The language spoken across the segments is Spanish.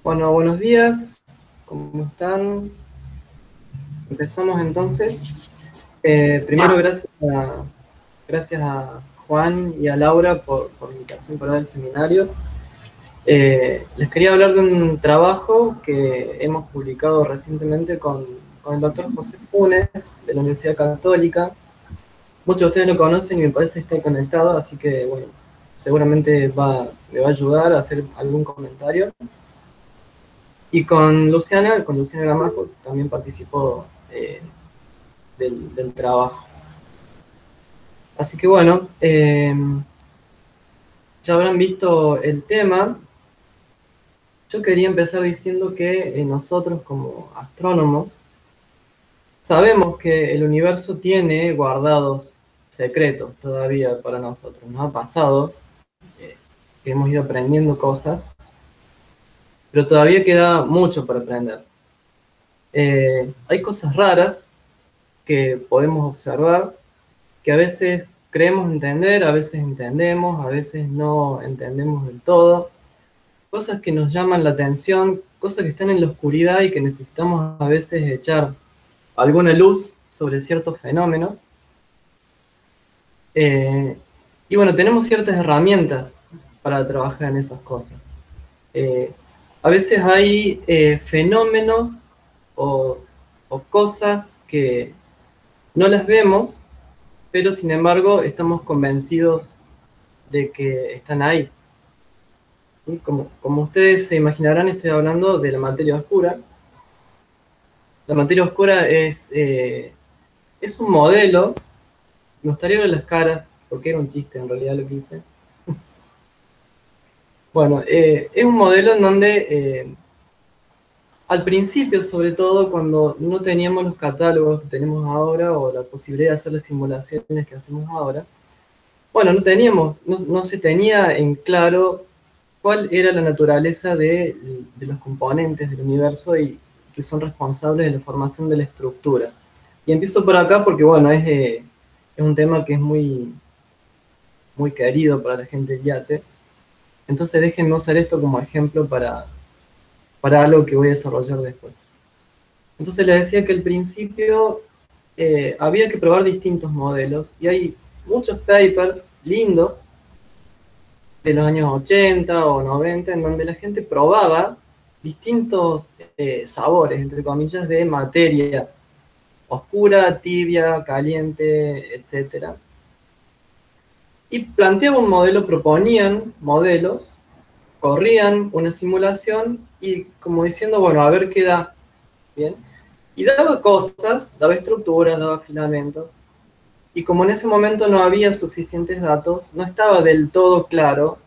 Bueno, buenos días, ¿cómo están? Empezamos entonces. Primero, gracias a Juan y a Laura por la invitación para el seminario. Les quería hablar de un trabajo que hemos publicado recientemente con el doctor José Funes, de la Universidad Católica. Muchos de ustedes lo conocen y me parece que está conectado, así que, bueno, seguramente me va a ayudar a hacer algún comentario. Y con Luciana Gramajo, también participó del trabajo. Así que bueno, ya habrán visto el tema. Yo quería empezar diciendo que nosotros como astrónomos sabemos que el universo tiene guardados secretos todavía para nosotros. Nos ha pasado que hemos ido aprendiendo cosas, pero todavía queda mucho para aprender. Hay cosas raras que podemos observar, que a veces creemos entender, a veces entendemos, a veces no entendemos del todo. Cosas que nos llaman la atención, cosas que están en la oscuridad y que necesitamos a veces echar alguna luz sobre ciertos fenómenos. Y bueno, tenemos ciertas herramientas para trabajar en esas cosas. A veces hay fenómenos o cosas que no las vemos, pero sin embargo estamos convencidos de que están ahí. ¿Sí? Como ustedes se imaginarán, estoy hablando de la materia oscura. La materia oscura es un modelo. Me gustaría ver las caras, porque era un chiste en realidad lo que hice. Bueno, es un modelo en donde al principio, sobre todo, cuando no teníamos los catálogos que tenemos ahora o la posibilidad de hacer las simulaciones que hacemos ahora, bueno, no se tenía en claro cuál era la naturaleza de los componentes del universo y que son responsables de la formación de la estructura. Y empiezo por acá porque, bueno, es un tema que es muy, muy querido para la gente del yate. Entonces déjenme usar esto como ejemplo para algo que voy a desarrollar después. Entonces les decía que al principio había que probar distintos modelos y hay muchos papers lindos de los años 80 o 90 en donde la gente probaba distintos sabores, entre comillas, de materia oscura, tibia, caliente, etc. Y planteaban un modelo, proponían modelos, corrían una simulación y como diciendo, bueno, a ver qué da. ¿Bien? Y daba cosas, daba estructuras, daba filamentos. Y como en ese momento no había suficientes datos, no estaba del todo claro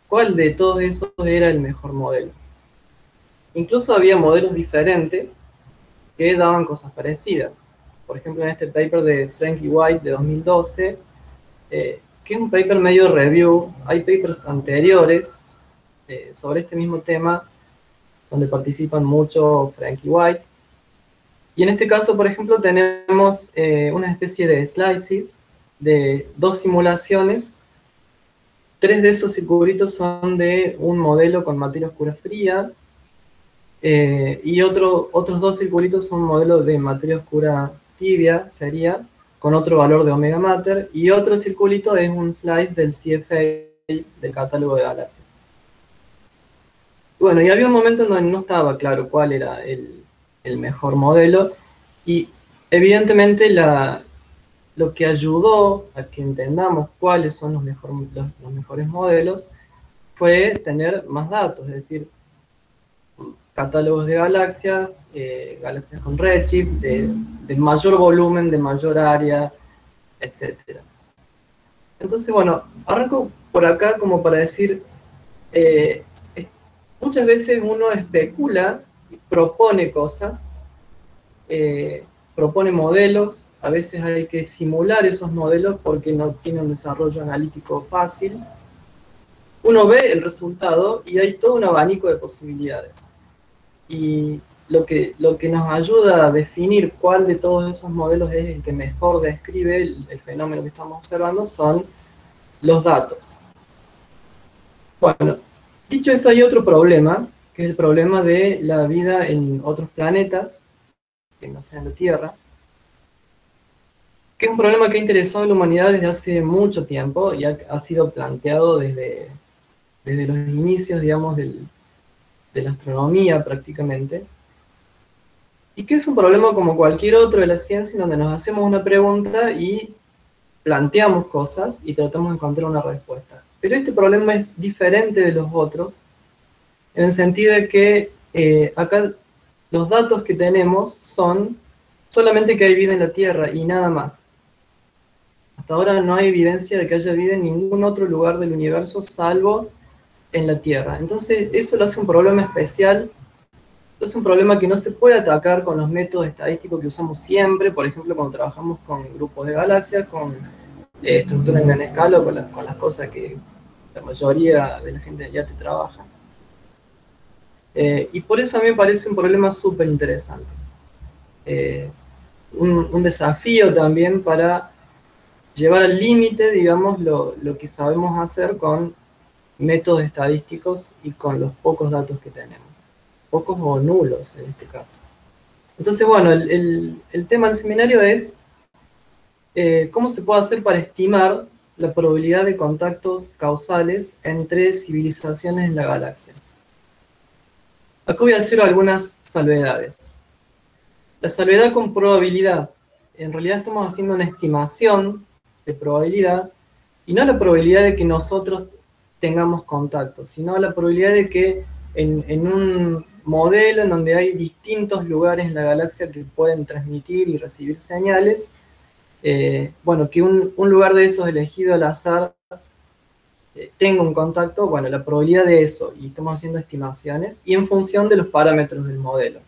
cuál de todos esos era el mejor modelo. Incluso había modelos diferentes que daban cosas parecidas. Por ejemplo, en este paper de Frank y White de 2012, que es un paper medio review, hay papers anteriores sobre este mismo tema, donde participan mucho Frank y White. Y en este caso, por ejemplo, tenemos una especie de slices de dos simulaciones. Tres de esos circulitos son de un modelo con materia oscura fría, y otros dos circulitos son modelos de materia oscura tibia, sería, con otro valor de omega mater, y otro circulito es un slice del CFA del catálogo de galaxias. Bueno, y había un momento en donde no estaba claro cuál era el mejor modelo, y evidentemente lo que ayudó a que entendamos cuáles son los mejores modelos fue tener más datos, es decir, catálogos de galaxias, galaxias con redshift, de mayor volumen, de mayor área, etc. Entonces, bueno, arranco por acá como para decir, muchas veces uno especula, propone cosas, propone modelos, a veces hay que simular esos modelos porque no tiene un desarrollo analítico fácil. Uno ve el resultado y hay todo un abanico de posibilidades. Y lo que nos ayuda a definir cuál de todos esos modelos es el que mejor describe el fenómeno que estamos observando son los datos. Bueno, dicho esto, hay otro problema que es el problema de la vida en otros planetas, que no sean la Tierra, que es un problema que ha interesado a la humanidad desde hace mucho tiempo y ha sido planteado desde los inicios, digamos, de la astronomía prácticamente, y que es un problema como cualquier otro de la ciencia, en donde nos hacemos una pregunta y planteamos cosas y tratamos de encontrar una respuesta. Pero este problema es diferente de los otros, en el sentido de que acá los datos que tenemos son solamente que hay vida en la Tierra y nada más. Hasta ahora no hay evidencia de que haya vida en ningún otro lugar del universo salvo en la Tierra. Entonces eso lo hace un problema especial, es un problema que no se puede atacar con los métodos estadísticos que usamos siempre, por ejemplo, cuando trabajamos con grupos de galaxias, con estructura en gran escala, o con las cosas que la mayoría de la gente ya te trabaja. Y por eso a mí me parece un problema súper interesante. Un desafío también para llevar al límite, digamos, lo que sabemos hacer con métodos estadísticos y con los pocos datos que tenemos. Pocos o nulos en este caso. Entonces, bueno, el tema del seminario es cómo se puede hacer para estimar la probabilidad de contactos causales entre civilizaciones en la galaxia. Acá voy a hacer algunas salvedades. La salvedad con probabilidad. En realidad estamos haciendo una estimación de probabilidad, y no la probabilidad de que nosotros tengamos contactos, sino la probabilidad de que en un modelo en donde hay distintos lugares en la galaxia que pueden transmitir y recibir señales, bueno, que un lugar de esos elegido al azar tenga un contacto, bueno, la probabilidad de eso, y estamos haciendo estimaciones, y en función de los parámetros del modelo.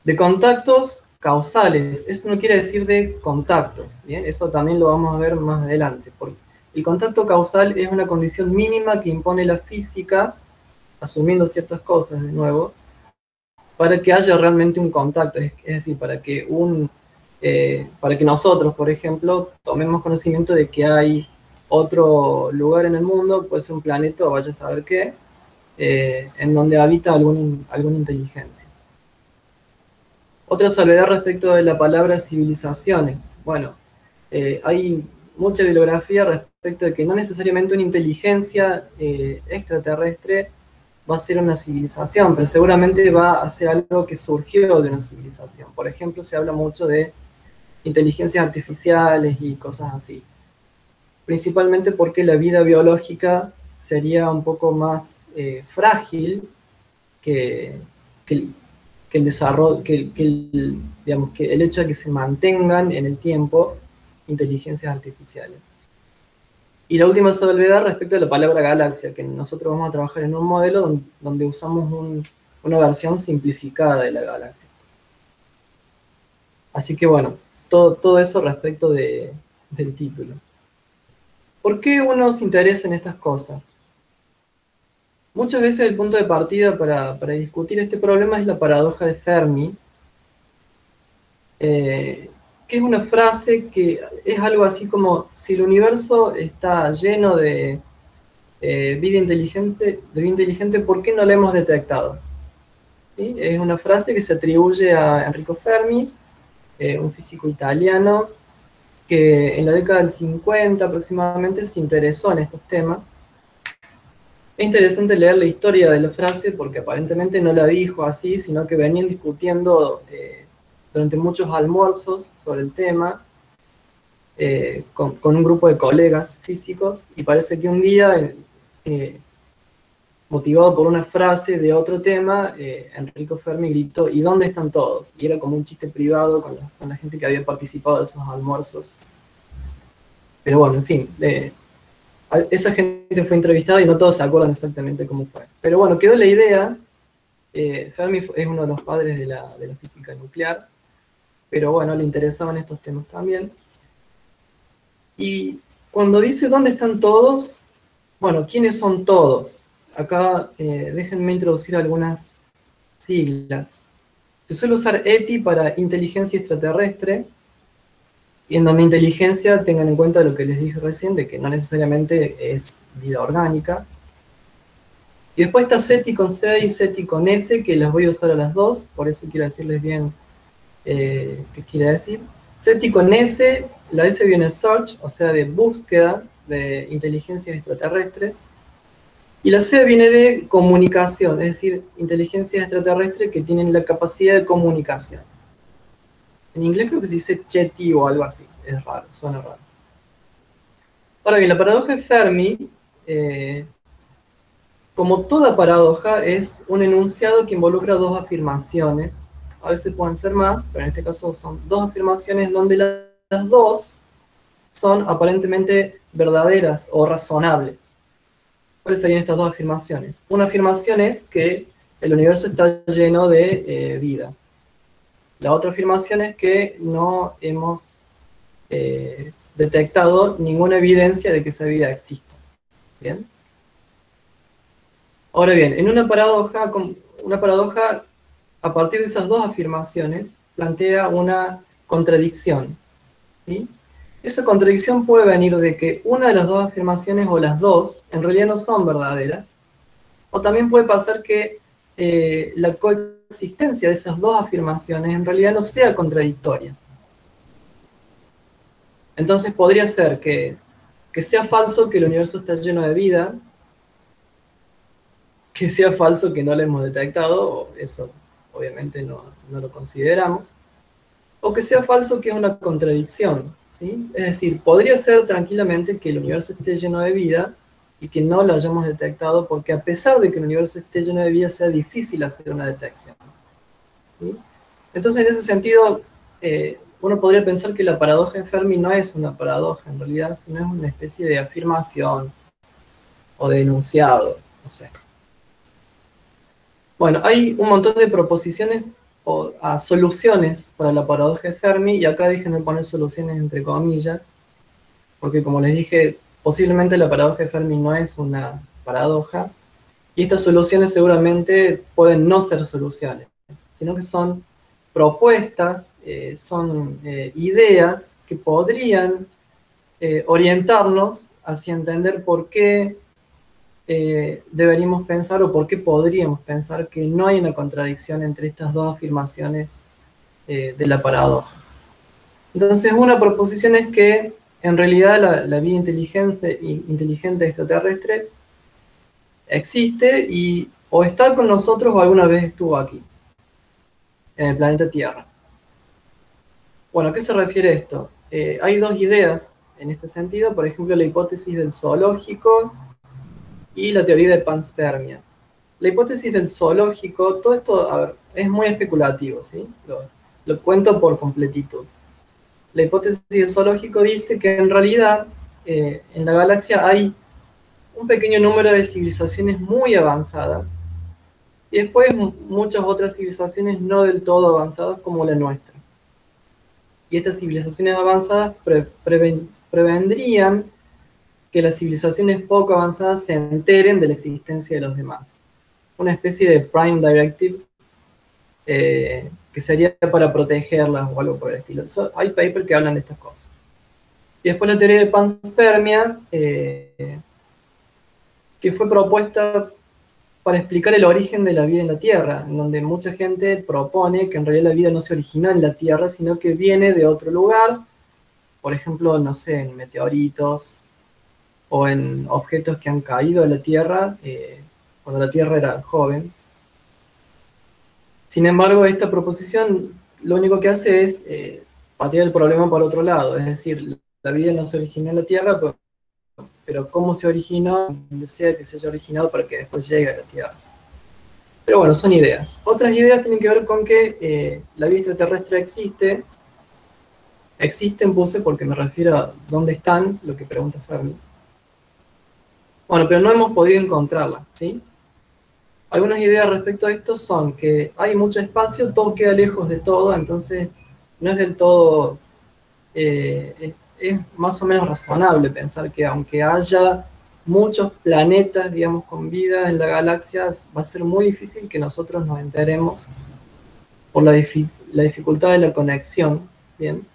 De contactos causales, eso no quiere decir de contactos, ¿bien? Eso también lo vamos a ver más adelante, porque el contacto causal es una condición mínima que impone la física, asumiendo ciertas cosas de nuevo, para que haya realmente un contacto, es decir, para que nosotros, por ejemplo, tomemos conocimiento de que hay otro lugar en el mundo, puede ser un planeta o vaya a saber qué, en donde habita alguna inteligencia. Otra salvedad respecto de la palabra civilizaciones. Bueno, hay mucha bibliografía respecto de que no necesariamente una inteligencia extraterrestre va a ser una civilización, pero seguramente va a ser algo que surgió de una civilización. Por ejemplo, se habla mucho de inteligencias artificiales y cosas así. Principalmente porque la vida biológica sería un poco más frágil que el desarrollo, digamos, que el hecho de que se mantengan en el tiempo inteligencias artificiales. Y la última salvedad respecto a la palabra galaxia, que nosotros vamos a trabajar en un modelo donde usamos una versión simplificada de la galaxia. Así que bueno, todo eso respecto del título. ¿Por qué uno se interesa en estas cosas? Muchas veces el punto de partida para discutir este problema es la paradoja de Fermi, que es una frase que es algo así como: si el universo está lleno de vida inteligente, ¿por qué no la hemos detectado? ¿Sí? Es una frase que se atribuye a Enrico Fermi, un físico italiano que en la década del 50 aproximadamente se interesó en estos temas. Es interesante leer la historia de la frase porque aparentemente no la dijo así, sino que venían discutiendo durante muchos almuerzos sobre el tema con un grupo de colegas físicos, y parece que un día, motivado por una frase de otro tema, Enrico Fermi gritó: ¿y dónde están todos? Y era como un chiste privado con la gente que había participado de esos almuerzos. Pero bueno, en fin, esa gente fue entrevistada y no todos se acuerdan exactamente cómo fue. Pero bueno, quedó la idea. Fermi es uno de los padres de la física nuclear, pero bueno, le interesaban estos temas también. Y cuando dice ¿dónde están todos? Bueno, ¿quiénes son todos? Acá déjenme introducir algunas siglas. Se suele usar ETI para inteligencia extraterrestre, y en donde inteligencia tengan en cuenta lo que les dije recién, de que no necesariamente es vida orgánica. Y después está SETI con C y SETI con S, que las voy a usar a las dos, por eso quiero decirles bien qué quiere decir. SETI con S, la S viene search, o sea, de búsqueda de inteligencias extraterrestres, y la C viene de comunicación, es decir, inteligencias extraterrestres que tienen la capacidad de comunicación. En inglés creo que se dice CHETI o algo así, es raro, suena raro. Ahora bien, la paradoja de Fermi, como toda paradoja, es un enunciado que involucra dos afirmaciones. A veces pueden ser más, pero en este caso son dos afirmaciones donde las dos son aparentemente verdaderas o razonables. ¿Cuáles serían estas dos afirmaciones? Una afirmación es que el universo está lleno de vida. La otra afirmación es que no hemos detectado ninguna evidencia de que esa vida exista. ¿Bien? Ahora bien, en una paradoja, a partir de esas dos afirmaciones, plantea una contradicción. ¿Sí? Esa contradicción puede venir de que una de las dos afirmaciones o las dos en realidad no son verdaderas, o también puede pasar que la coexistencia de esas dos afirmaciones en realidad no sea contradictoria. Entonces podría ser que sea falso que el universo está lleno de vida, que sea falso que no lo hemos detectado, eso obviamente no lo consideramos, o que sea falso que es una contradicción, ¿sí? Es decir, podría ser tranquilamente que el universo esté lleno de vida y que no lo hayamos detectado porque a pesar de que el universo esté lleno de vida sea difícil hacer una detección, ¿sí? Entonces en ese sentido uno podría pensar que la paradoja de Fermi no es una paradoja en realidad, sino es una especie de afirmación o de enunciado, no sé. Bueno, hay un montón de proposiciones o soluciones para la paradoja de Fermi, y acá déjenme poner soluciones entre comillas, porque como les dije, posiblemente la paradoja de Fermi no es una paradoja, y estas soluciones seguramente pueden no ser soluciones, sino que son propuestas, son ideas que podrían orientarnos hacia entender por qué deberíamos pensar o por qué podríamos pensar que no hay una contradicción entre estas dos afirmaciones de la paradoja. Entonces, una proposición es que en realidad la vida inteligente extraterrestre existe y o está con nosotros o alguna vez estuvo aquí, en el planeta Tierra. Bueno, ¿a qué se refiere esto? Hay dos ideas en este sentido, por ejemplo, la hipótesis del zoológico y la teoría de panspermia. La hipótesis del zoológico, todo esto, a ver, es muy especulativo, ¿sí? Lo cuento por completito. La hipótesis del zoológico dice que en realidad en la galaxia hay un pequeño número de civilizaciones muy avanzadas y después muchas otras civilizaciones no del todo avanzadas como la nuestra. Y estas civilizaciones avanzadas prevendrían que las civilizaciones poco avanzadas se enteren de la existencia de los demás. Una especie de prime directive que sería para protegerlas o algo por el estilo. Hay papers que hablan de estas cosas. Y después la teoría de panspermia, que fue propuesta para explicar el origen de la vida en la Tierra, en donde mucha gente propone que en realidad la vida no se originó en la Tierra, sino que viene de otro lugar, por ejemplo, no sé, en meteoritos o en objetos que han caído de la Tierra cuando la Tierra era joven. Sin embargo, esta proposición lo único que hace es patear el problema por otro lado, es decir, la vida no se originó en la Tierra, pero cómo se originó, donde sea que se haya originado para que después llegue a la Tierra. Pero bueno, son ideas. Otras ideas tienen que ver con que la vida extraterrestre existe. Existen puse porque me refiero a dónde están, lo que pregunta Fermi. Bueno, pero no hemos podido encontrarla, ¿sí? Algunas ideas respecto a esto son que hay mucho espacio, todo queda lejos de todo, entonces no es del todo, es más o menos razonable pensar que aunque haya muchos planetas, digamos, con vida en la galaxia, va a ser muy difícil que nosotros nos enteremos por la dificultad de la conexión, ¿bien?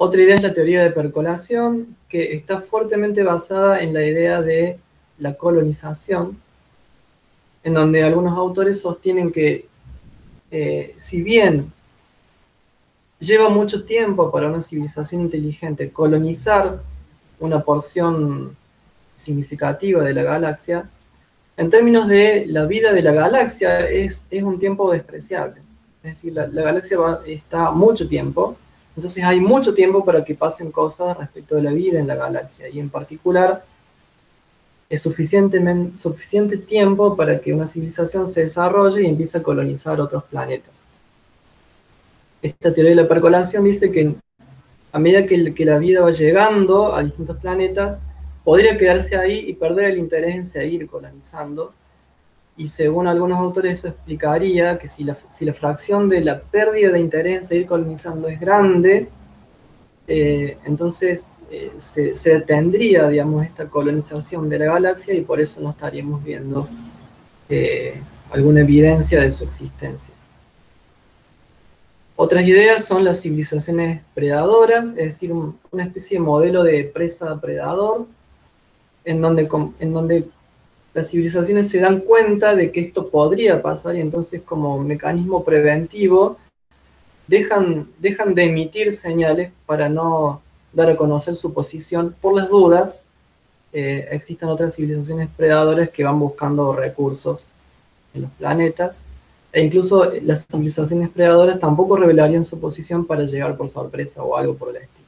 Otra idea es la teoría de percolación, que está fuertemente basada en la idea de la colonización, en donde algunos autores sostienen que si bien lleva mucho tiempo para una civilización inteligente colonizar una porción significativa de la galaxia, en términos de la vida de la galaxia es un tiempo despreciable. Es decir, la galaxia está mucho tiempo, entonces hay mucho tiempo para que pasen cosas respecto de la vida en la galaxia, y en particular es suficiente tiempo para que una civilización se desarrolle y empiece a colonizar otros planetas. Esta teoría de la percolación dice que a medida que la vida va llegando a distintos planetas, podría quedarse ahí y perder el interés en seguir colonizando. Y según algunos autores eso explicaría que si la fracción de la pérdida de interés en seguir colonizando es grande, entonces se detendría, digamos, esta colonización de la galaxia, y por eso no estaríamos viendo alguna evidencia de su existencia. Otras ideas son las civilizaciones predadoras, es decir, una especie de modelo de presa-predador, en donde las civilizaciones se dan cuenta de que esto podría pasar, y entonces como mecanismo preventivo dejan de emitir señales para no dar a conocer su posición por las dudas. Existen otras civilizaciones predadoras que van buscando recursos en los planetas, e incluso las civilizaciones predadoras tampoco revelarían su posición para llegar por sorpresa o algo por el estilo.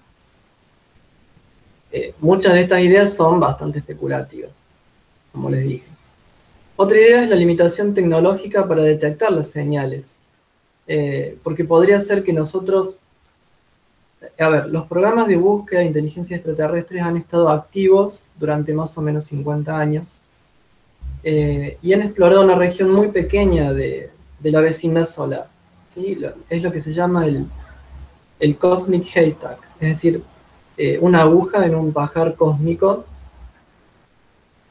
Muchas de estas ideas son bastante especulativas, como les dije. Otra idea es la limitación tecnológica para detectar las señales, porque podría ser que nosotros... A ver, los programas de búsqueda de inteligencia extraterrestres han estado activos durante más o menos 50 años, y han explorado una región muy pequeña de la vecindad solar, ¿sí? Es lo que se llama el Cosmic Haystack, es decir, una aguja en un pajar cósmico.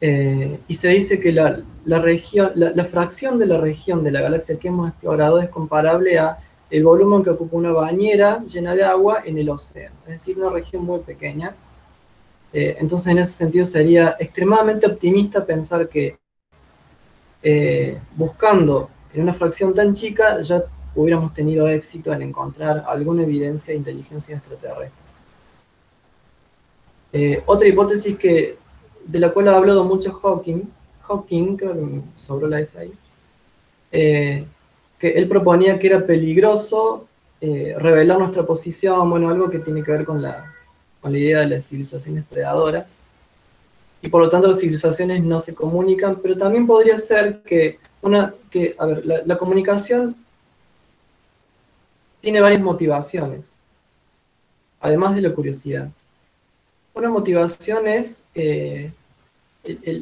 Y se dice que la fracción de la región de la galaxia que hemos explorado es comparable a el volumen que ocupa una bañera llena de agua en el océano, es decir, una región muy pequeña. Entonces, en ese sentido, sería extremadamente optimista pensar que buscando en una fracción tan chica ya hubiéramos tenido éxito en encontrar alguna evidencia de inteligencia extraterrestre. Otra hipótesis de la cual ha hablado mucho Hawking, creo que me sobró la S ahí, que él proponía que era peligroso revelar nuestra posición, bueno, algo que tiene que ver con la idea de las civilizaciones predadoras, y por lo tanto las civilizaciones no se comunican, pero también podría ser la comunicación tiene varias motivaciones, además de la curiosidad. Una motivación es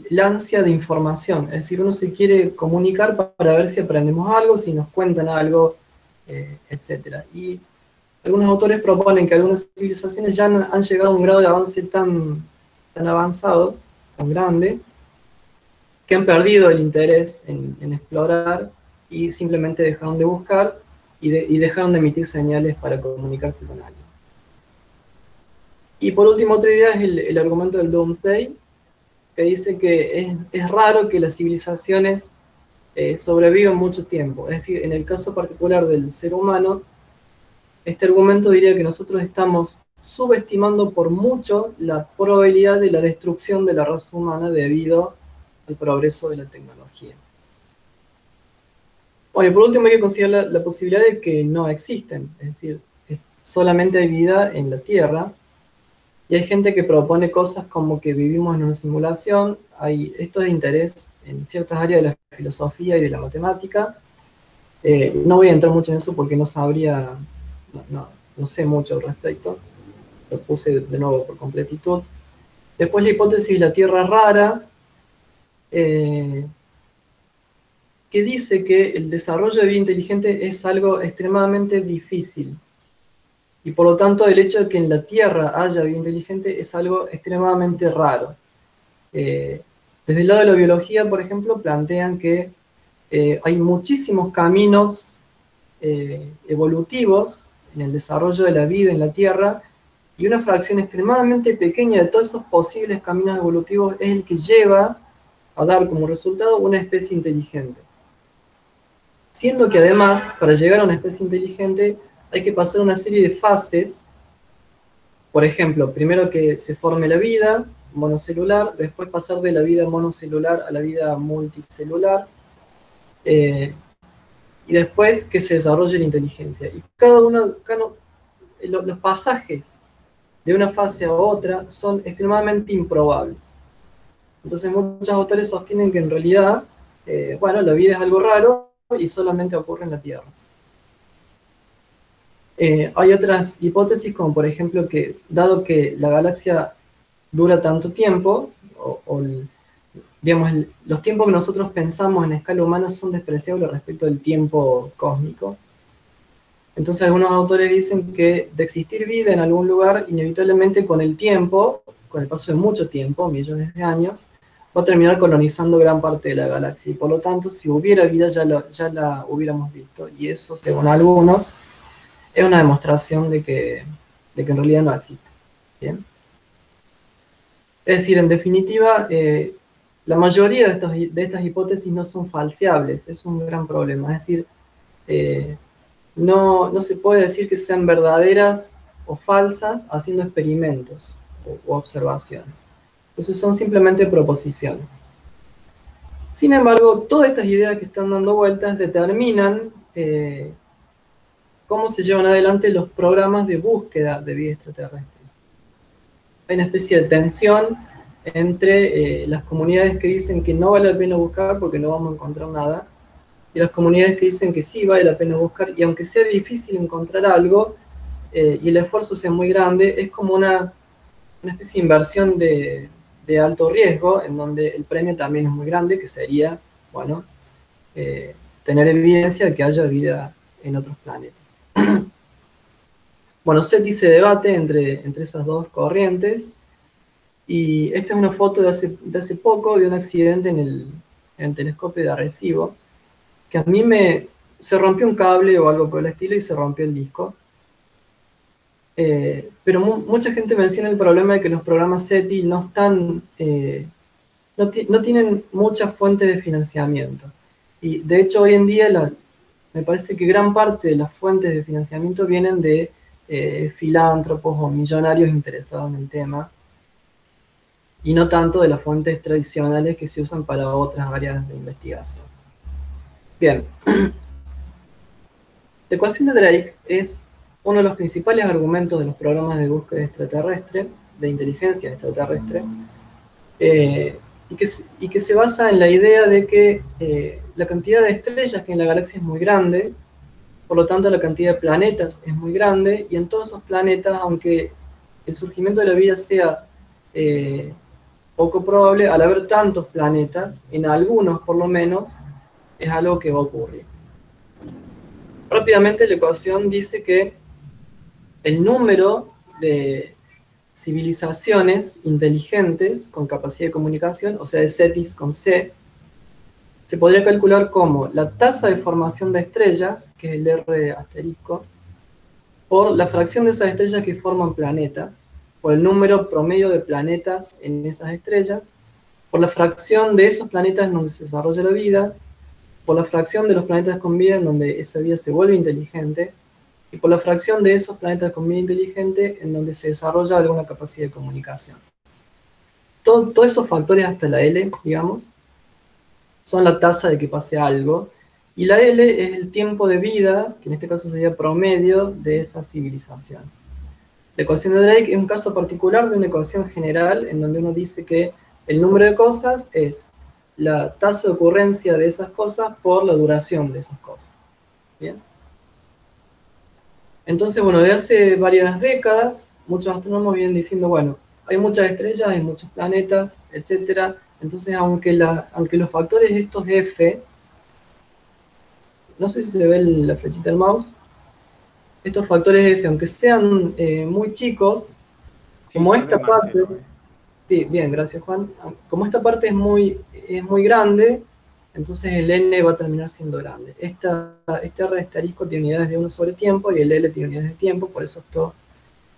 la ansia de información, es decir, uno se quiere comunicar para ver si aprendemos algo, si nos cuentan algo, etc. Y algunos autores proponen que algunas civilizaciones ya han llegado a un grado de avance tan avanzado, tan grande, que han perdido el interés en explorar y simplemente dejaron de buscar y dejaron de emitir señales para comunicarse con alguien. Y por último, otra idea es el argumento del Doomsday, que dice que es raro que las civilizaciones sobrevivan mucho tiempo. Es decir, en el caso particular del ser humano, este argumento diría que nosotros estamos subestimando por mucho la probabilidad de la destrucción de la raza humana debido al progreso de la tecnología. Bueno, y por último hay que considerar la posibilidad de que no existen, es decir, solamente hay vida en la Tierra. Y hay gente que propone cosas como que vivimos en una simulación. Esto es de interés en ciertas áreas de la filosofía y de la matemática. No voy a entrar mucho en eso porque no sabría, no sé mucho al respecto. Lo puse de nuevo por completitud. Después la hipótesis de la Tierra rara, que dice que el desarrollo de vida inteligente es algo extremadamente difícil. Y por lo tanto, el hecho de que en la Tierra haya vida inteligente es algo extremadamente raro. Desde el lado de la biología, por ejemplo, plantean que hay muchísimos caminos evolutivos en el desarrollo de la vida en la Tierra, y una fracción extremadamente pequeña de todos esos posibles caminos evolutivos es el que lleva a dar como resultado una especie inteligente. Siendo que además, para llegar a una especie inteligente, hay que pasar una serie de fases. Por ejemplo, primero que se forme la vida monocelular, después pasar de la vida monocelular a la vida multicelular, y después que se desarrolle la inteligencia. Y los pasajes de una fase a otra son extremadamente improbables. Entonces muchos autores sostienen que en realidad, bueno, la vida es algo raro y solamente ocurre en la Tierra. Hay otras hipótesis, como por ejemplo que, dado que la galaxia dura tanto tiempo, digamos, los tiempos que nosotros pensamos en escala humana son despreciables respecto del tiempo cósmico. Entonces algunos autores dicen que de existir vida en algún lugar, inevitablemente con el tiempo, con el paso de mucho tiempo, millones de años, va a terminar colonizando gran parte de la galaxia. Y por lo tanto, si hubiera vida, ya la hubiéramos visto. Y eso, según algunos, es una demostración de que en realidad no existe. ¿Bien? Es decir, en definitiva, la mayoría de estas hipótesis no son falseables. Es un gran problema. Es decir, no se puede decir que sean verdaderas o falsas haciendo experimentos o observaciones. Entonces son simplemente proposiciones. Sin embargo, todas estas ideas que están dando vueltas determinan cómo se llevan adelante los programas de búsqueda de vida extraterrestre. Hay una especie de tensión entre las comunidades que dicen que no vale la pena buscar porque no vamos a encontrar nada, y las comunidades que dicen que sí vale la pena buscar, y aunque sea difícil encontrar algo, y el esfuerzo sea muy grande, es como una especie de inversión de alto riesgo, en donde el premio también es muy grande, que sería, bueno, tener evidencia de que haya vida en otros planetas. Bueno, SETI se debate entre esas dos corrientes, y esta es una foto de hace poco de un accidente en el telescopio de Arecibo, que a mí se rompió un cable o algo por el estilo y se rompió el disco. Pero mucha gente menciona el problema de que los programas SETI no están, no tienen muchas fuentes de financiamiento. Y de hecho hoy en día me parece que gran parte de las fuentes de financiamiento vienen de filántropos o millonarios interesados en el tema, y no tanto de las fuentes tradicionales que se usan para otras áreas de investigación. Bien. La ecuación de Drake es uno de los principales argumentos de los programas de búsqueda extraterrestre, de inteligencia extraterrestre, y que se basa en la idea de que la cantidad de estrellas que hay en la galaxia es muy grande, por lo tanto la cantidad de planetas es muy grande, y en todos esos planetas, aunque el surgimiento de la vida sea poco probable, al haber tantos planetas, en algunos por lo menos, es algo que va a ocurrir. Rápidamente la ecuación dice que el número de civilizaciones inteligentes con capacidad de comunicación, o sea, de CETIS con C, se podría calcular como la tasa de formación de estrellas, que es el R asterisco, por la fracción de esas estrellas que forman planetas, por el número promedio de planetas en esas estrellas, por la fracción de esos planetas en donde se desarrolla la vida, por la fracción de los planetas con vida en donde esa vida se vuelve inteligente, y por la fracción de esos planetas con vida inteligente en donde se desarrolla alguna capacidad de comunicación. Todos esos factores hasta la L, digamos, son la tasa de que pase algo, y la L es el tiempo de vida, que en este caso sería promedio de esas civilizaciones. La ecuación de Drake es un caso particular de una ecuación general en donde uno dice que el número de cosas es la tasa de ocurrencia de esas cosas por la duración de esas cosas. ¿Bien? Entonces, bueno, de hace varias décadas, muchos astrónomos vienen diciendo, bueno, hay muchas estrellas, hay muchos planetas, etc. Entonces, aunque los factores de estos F, no sé si se ve la flechita del mouse, estos factores F, aunque sean muy chicos, Sí, como se ve, esta parte... Marcelo. Sí, bien, gracias Juan. Como esta parte es muy grande, entonces el n va a terminar siendo grande. Este R asterisco tiene unidades de 1 sobre tiempo y el L tiene unidades de tiempo, por eso esto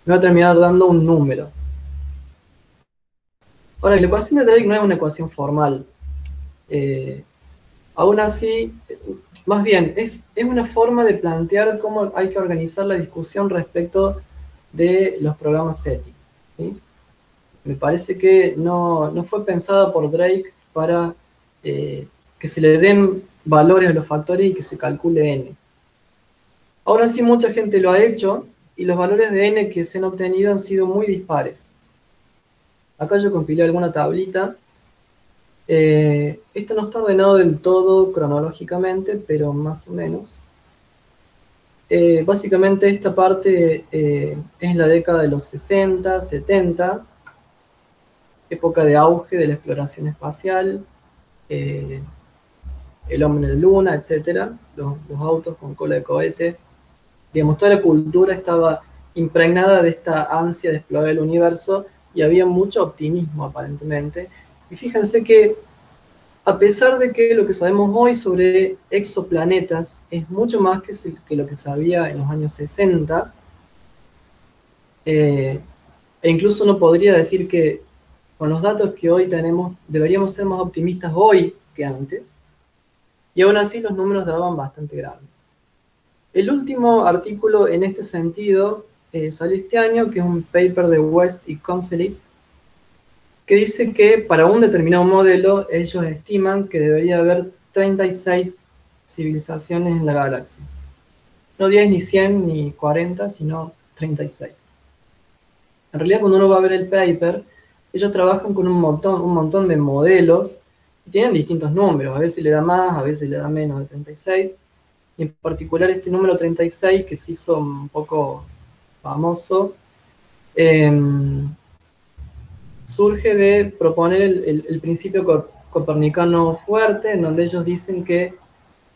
me va a terminar dando un número. Ahora, la ecuación de Drake no es una ecuación formal. Aún así, más bien, es una forma de plantear cómo hay que organizar la discusión respecto de los programas SETI, ¿sí? Me parece que no fue pensada por Drake para que se le den valores a los factores y que se calcule n. Ahora sí, mucha gente lo ha hecho y los valores de n que se han obtenido han sido muy dispares. Acá yo compilé alguna tablita. Esto no está ordenado del todo cronológicamente, pero más o menos. Básicamente esta parte es la década de los 60, 70, época de auge de la exploración espacial, eh, el hombre en la luna, etcétera, los autos con cola de cohete. Digamos, toda la cultura estaba impregnada de esta ansia de explorar el universo y había mucho optimismo aparentemente. Y fíjense que a pesar de que lo que sabemos hoy sobre exoplanetas es mucho más que lo que sabía en los años 60, e incluso uno podría decir que con los datos que hoy tenemos deberíamos ser más optimistas hoy que antes, y aún así los números daban bastante grandes. El último artículo en este sentido salió este año, que es un paper de West y Concelis, que dice que para un determinado modelo ellos estiman que debería haber 36 civilizaciones en la galaxia. No 10, ni 100, ni 40, sino 36. En realidad, cuando uno va a ver el paper, ellos trabajan con un montón de modelos y tienen distintos números. A veces le da más, a veces le da menos de 36. Y en particular este número 36, que se hizo un poco famoso, surge de proponer el principio copernicano fuerte, en donde ellos dicen que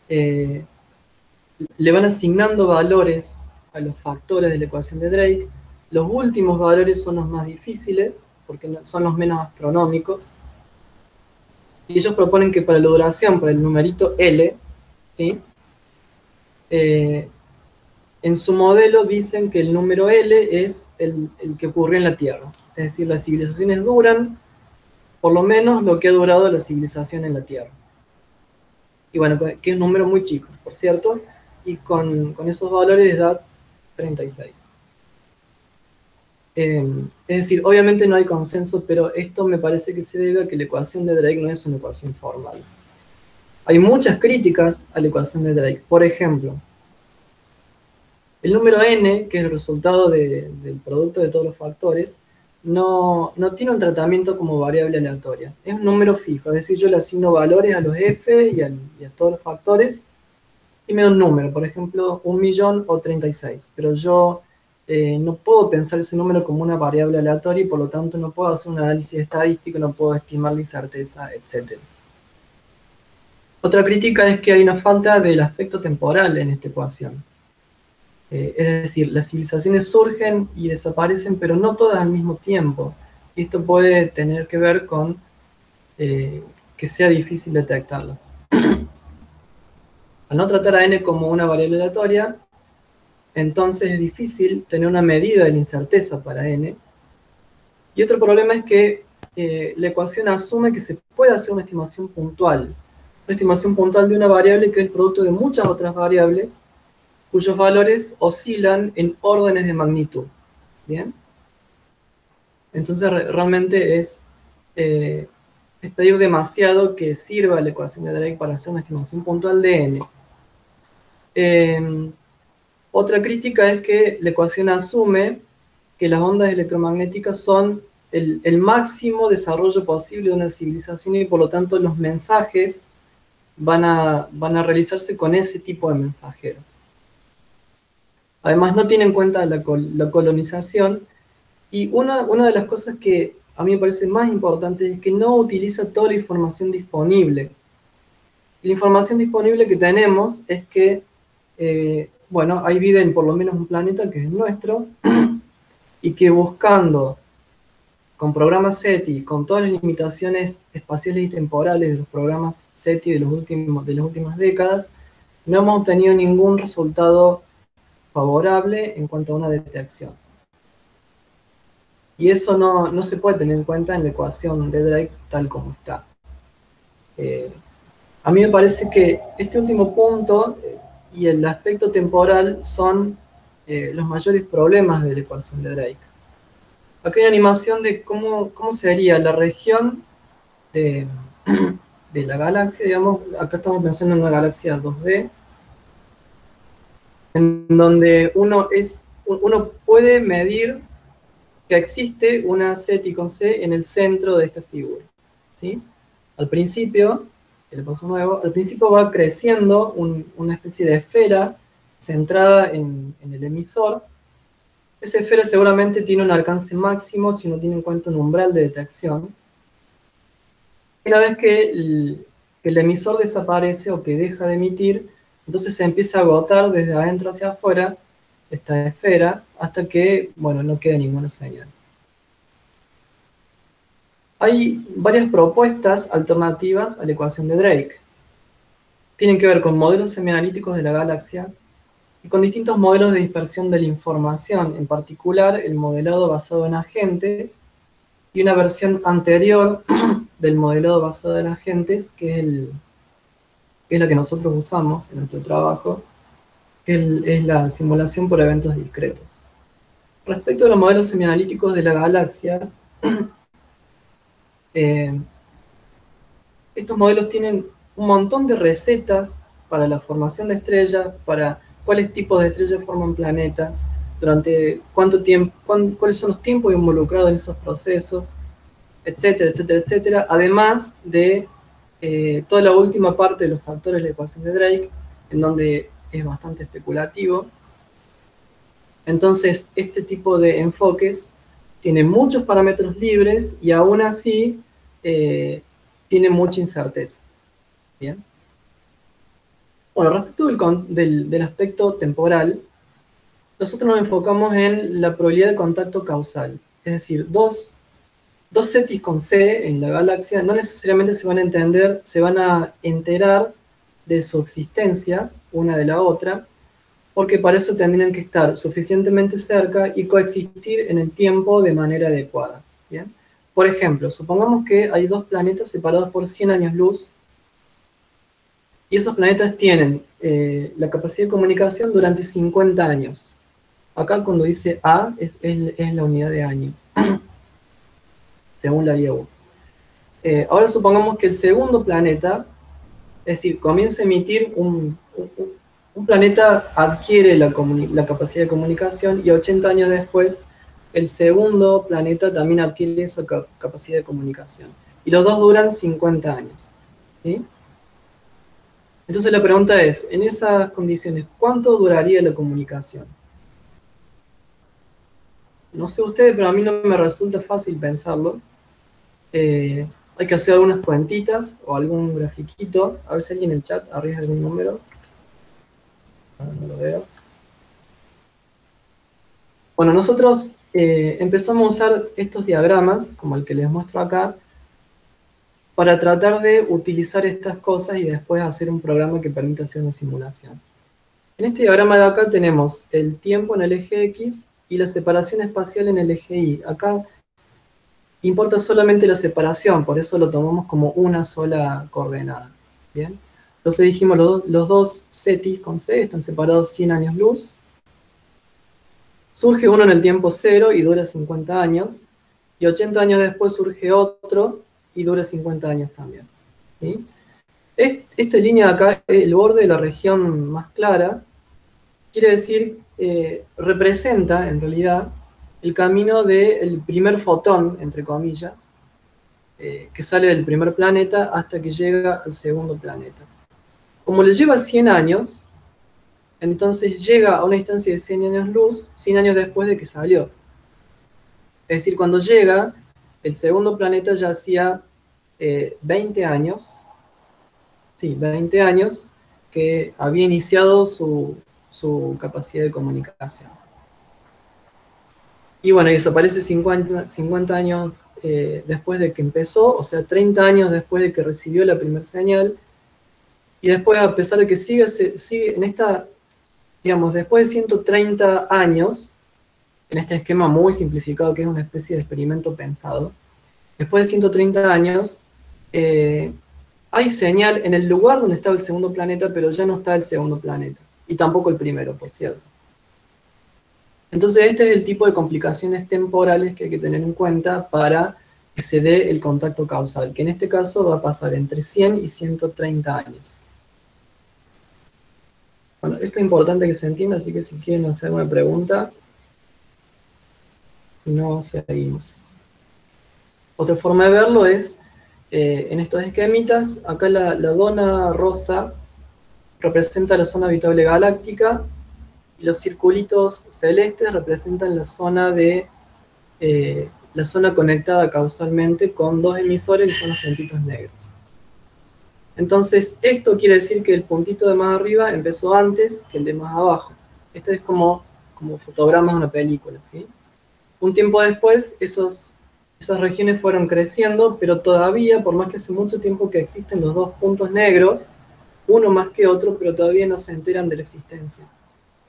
le van asignando valores a los factores de la ecuación de Drake. Los últimos valores son los más difíciles, porque son los menos astronómicos. Y ellos proponen que para la duración, para el numerito L, ¿sí? En su modelo dicen que el número L es el que ocurrió en la Tierra. Es decir, las civilizaciones duran por lo menos lo que ha durado la civilización en la Tierra. Y bueno, que es un número muy chico, por cierto, y con esos valores les da 36. Es decir, obviamente no hay consenso, pero esto me parece que se debe a que la ecuación de Drake no es una ecuación formal. Hay muchas críticas a la ecuación de Drake. Por ejemplo, el número n, que es el resultado del producto de todos los factores, no tiene un tratamiento como variable aleatoria. Es un número fijo, es decir, yo le asigno valores a los f y a todos los factores y me da un número, por ejemplo, 1.000.000 o 36. Pero yo no puedo pensar ese número como una variable aleatoria y por lo tanto no puedo hacer un análisis estadístico, no puedo estimar la incerteza, etc. Otra crítica es que hay una falta del aspecto temporal en esta ecuación. Es decir, las civilizaciones surgen y desaparecen, pero no todas al mismo tiempo. Y esto puede tener que ver con que sea difícil detectarlas. Al no tratar a n como una variable aleatoria, entonces es difícil tener una medida de la incerteza para n. Y otro problema es que la ecuación asume que se puede hacer una estimación puntual. Una estimación puntual de una variable que es el producto de muchas otras variables, cuyos valores oscilan en órdenes de magnitud. ¿Bien? Entonces realmente es pedir demasiado que sirva la ecuación de Drake para hacer una estimación puntual de n. Otra crítica es que la ecuación asume que las ondas electromagnéticas son el máximo desarrollo posible de una civilización y por lo tanto los mensajes van a realizarse con ese tipo de mensajero. Además no tiene en cuenta la colonización y una de las cosas que a mí me parece más importante es que no utiliza toda la información disponible. La información disponible que tenemos es que bueno, hay vida en por lo menos un planeta que es el nuestro, y que buscando con programas SETI, con todas las limitaciones espaciales y temporales de los programas SETI de las últimas décadas, no hemos obtenido ningún resultado favorable en cuanto a una detección. Y eso no se puede tener en cuenta en la ecuación de Drake tal como está. A mí me parece que este último punto y el aspecto temporal son los mayores problemas de la ecuación de Drake. Aquí hay una animación de cómo sería la región de, de la galaxia, digamos. Acá estamos pensando en una galaxia 2D, en donde uno puede medir que existe una C con C en el centro de esta figura, ¿sí? Al principio, el paso nuevo, al principio va creciendo una especie de esfera centrada en el emisor. Esa esfera seguramente tiene un alcance máximo si uno tiene en cuenta un umbral de detección. Una vez que el emisor desaparece o que deja de emitir, entonces se empieza a agotar desde adentro hacia afuera esta esfera hasta que, bueno, no queda ninguna señal. Hay varias propuestas alternativas a la ecuación de Drake. Tienen que ver con modelos semianalíticos de la galaxia y con distintos modelos de dispersión de la información, en particular el modelado basado en agentes y una versión anterior del modelado basado en agentes, que es la que nosotros usamos en nuestro trabajo, que es la simulación por eventos discretos. Respecto a los modelos semianalíticos de la galaxia, estos modelos tienen un montón de recetas para la formación de estrellas, para cuáles tipos de estrellas forman planetas, durante cuánto tiempo, cuáles son los tiempos involucrados en esos procesos, etcétera, etcétera, etcétera, además de toda la última parte de los factores de la ecuación de Drake, en donde es bastante especulativo. Entonces, este tipo de enfoques tiene muchos parámetros libres y aún así tiene mucha incerteza. ¿Bien? Bueno, respecto del aspecto temporal, nosotros nos enfocamos en la probabilidad de contacto causal. Es decir, dos CETIS con C en la galaxia no necesariamente se van a enterar de su existencia una de la otra, porque para eso tendrían que estar suficientemente cerca y coexistir en el tiempo de manera adecuada. ¿Bien? Por ejemplo, supongamos que hay dos planetas separados por 100 años luz, y esos planetas tienen la capacidad de comunicación durante 50 años. Acá cuando dice A es la unidad de año, según la IEU. Ahora supongamos que el segundo planeta, es decir, comienza a emitir un planeta adquiere la capacidad de comunicación y 80 años después el segundo planeta también adquiere esa capacidad de comunicación. Y los dos duran 50 años. ¿Sí? Entonces la pregunta es, en esas condiciones, ¿cuánto duraría la comunicación? No sé ustedes, pero a mí no me resulta fácil pensarlo. Hay que hacer algunas cuentitas o algún grafiquito. A ver si alguien en el chat arriesga algún número. No lo veo. Bueno, nosotros empezamos a usar estos diagramas, como el que les muestro acá, para tratar de utilizar estas cosas y después hacer un programa que permita hacer una simulación. En este diagrama de acá tenemos el tiempo en el eje X y la separación espacial en el eje Y. Acá importa solamente la separación, por eso lo tomamos como una sola coordenada. ¿Bien? Entonces dijimos los dos CETIS con C están separados 100 años luz. Surge uno en el tiempo 0 y dura 50 años, y 80 años después surge otro y dura 50 años también. ¿Sí? Esta línea de acá, el borde de la región más clara, quiere decir, representa en realidad el camino del primer fotón, entre comillas, que sale del primer planeta hasta que llega al segundo planeta. Como le lleva 100 años, entonces llega a una distancia de 100 años luz, 100 años después de que salió. Es decir, cuando llega, el segundo planeta ya hacía 20 años, sí, 20 años, que había iniciado su capacidad de comunicación. Y bueno, y desaparece 50 años después de que empezó, o sea, 30 años después de que recibió la primera señal, y después, a pesar de que sigue en esta, digamos, después de 130 años, en este esquema muy simplificado que es una especie de experimento pensado, después de 130 años, hay señal en el lugar donde estaba el segundo planeta, pero ya no está el segundo planeta. Y tampoco el primero, por cierto. Entonces este es el tipo de complicaciones temporales que hay que tener en cuenta para que se dé el contacto causal, que en este caso va a pasar entre 100 y 130 años. Bueno, esto es importante que se entienda, así que si quieren hacer una pregunta, si no, seguimos. Otra forma de verlo es, en estos esquemitas, acá la dona rosa representa la zona habitable galáctica, y los circulitos celestes representan la zona conectada causalmente con dos emisores, que son los puntitos negros. Entonces, esto quiere decir que el puntito de más arriba empezó antes que el de más abajo. Esto es como fotogramas de una película, ¿sí? Un tiempo después, esas regiones fueron creciendo, pero todavía, por más que hace mucho tiempo que existen los dos puntos negros, uno más que otro, pero todavía no se enteran de la existencia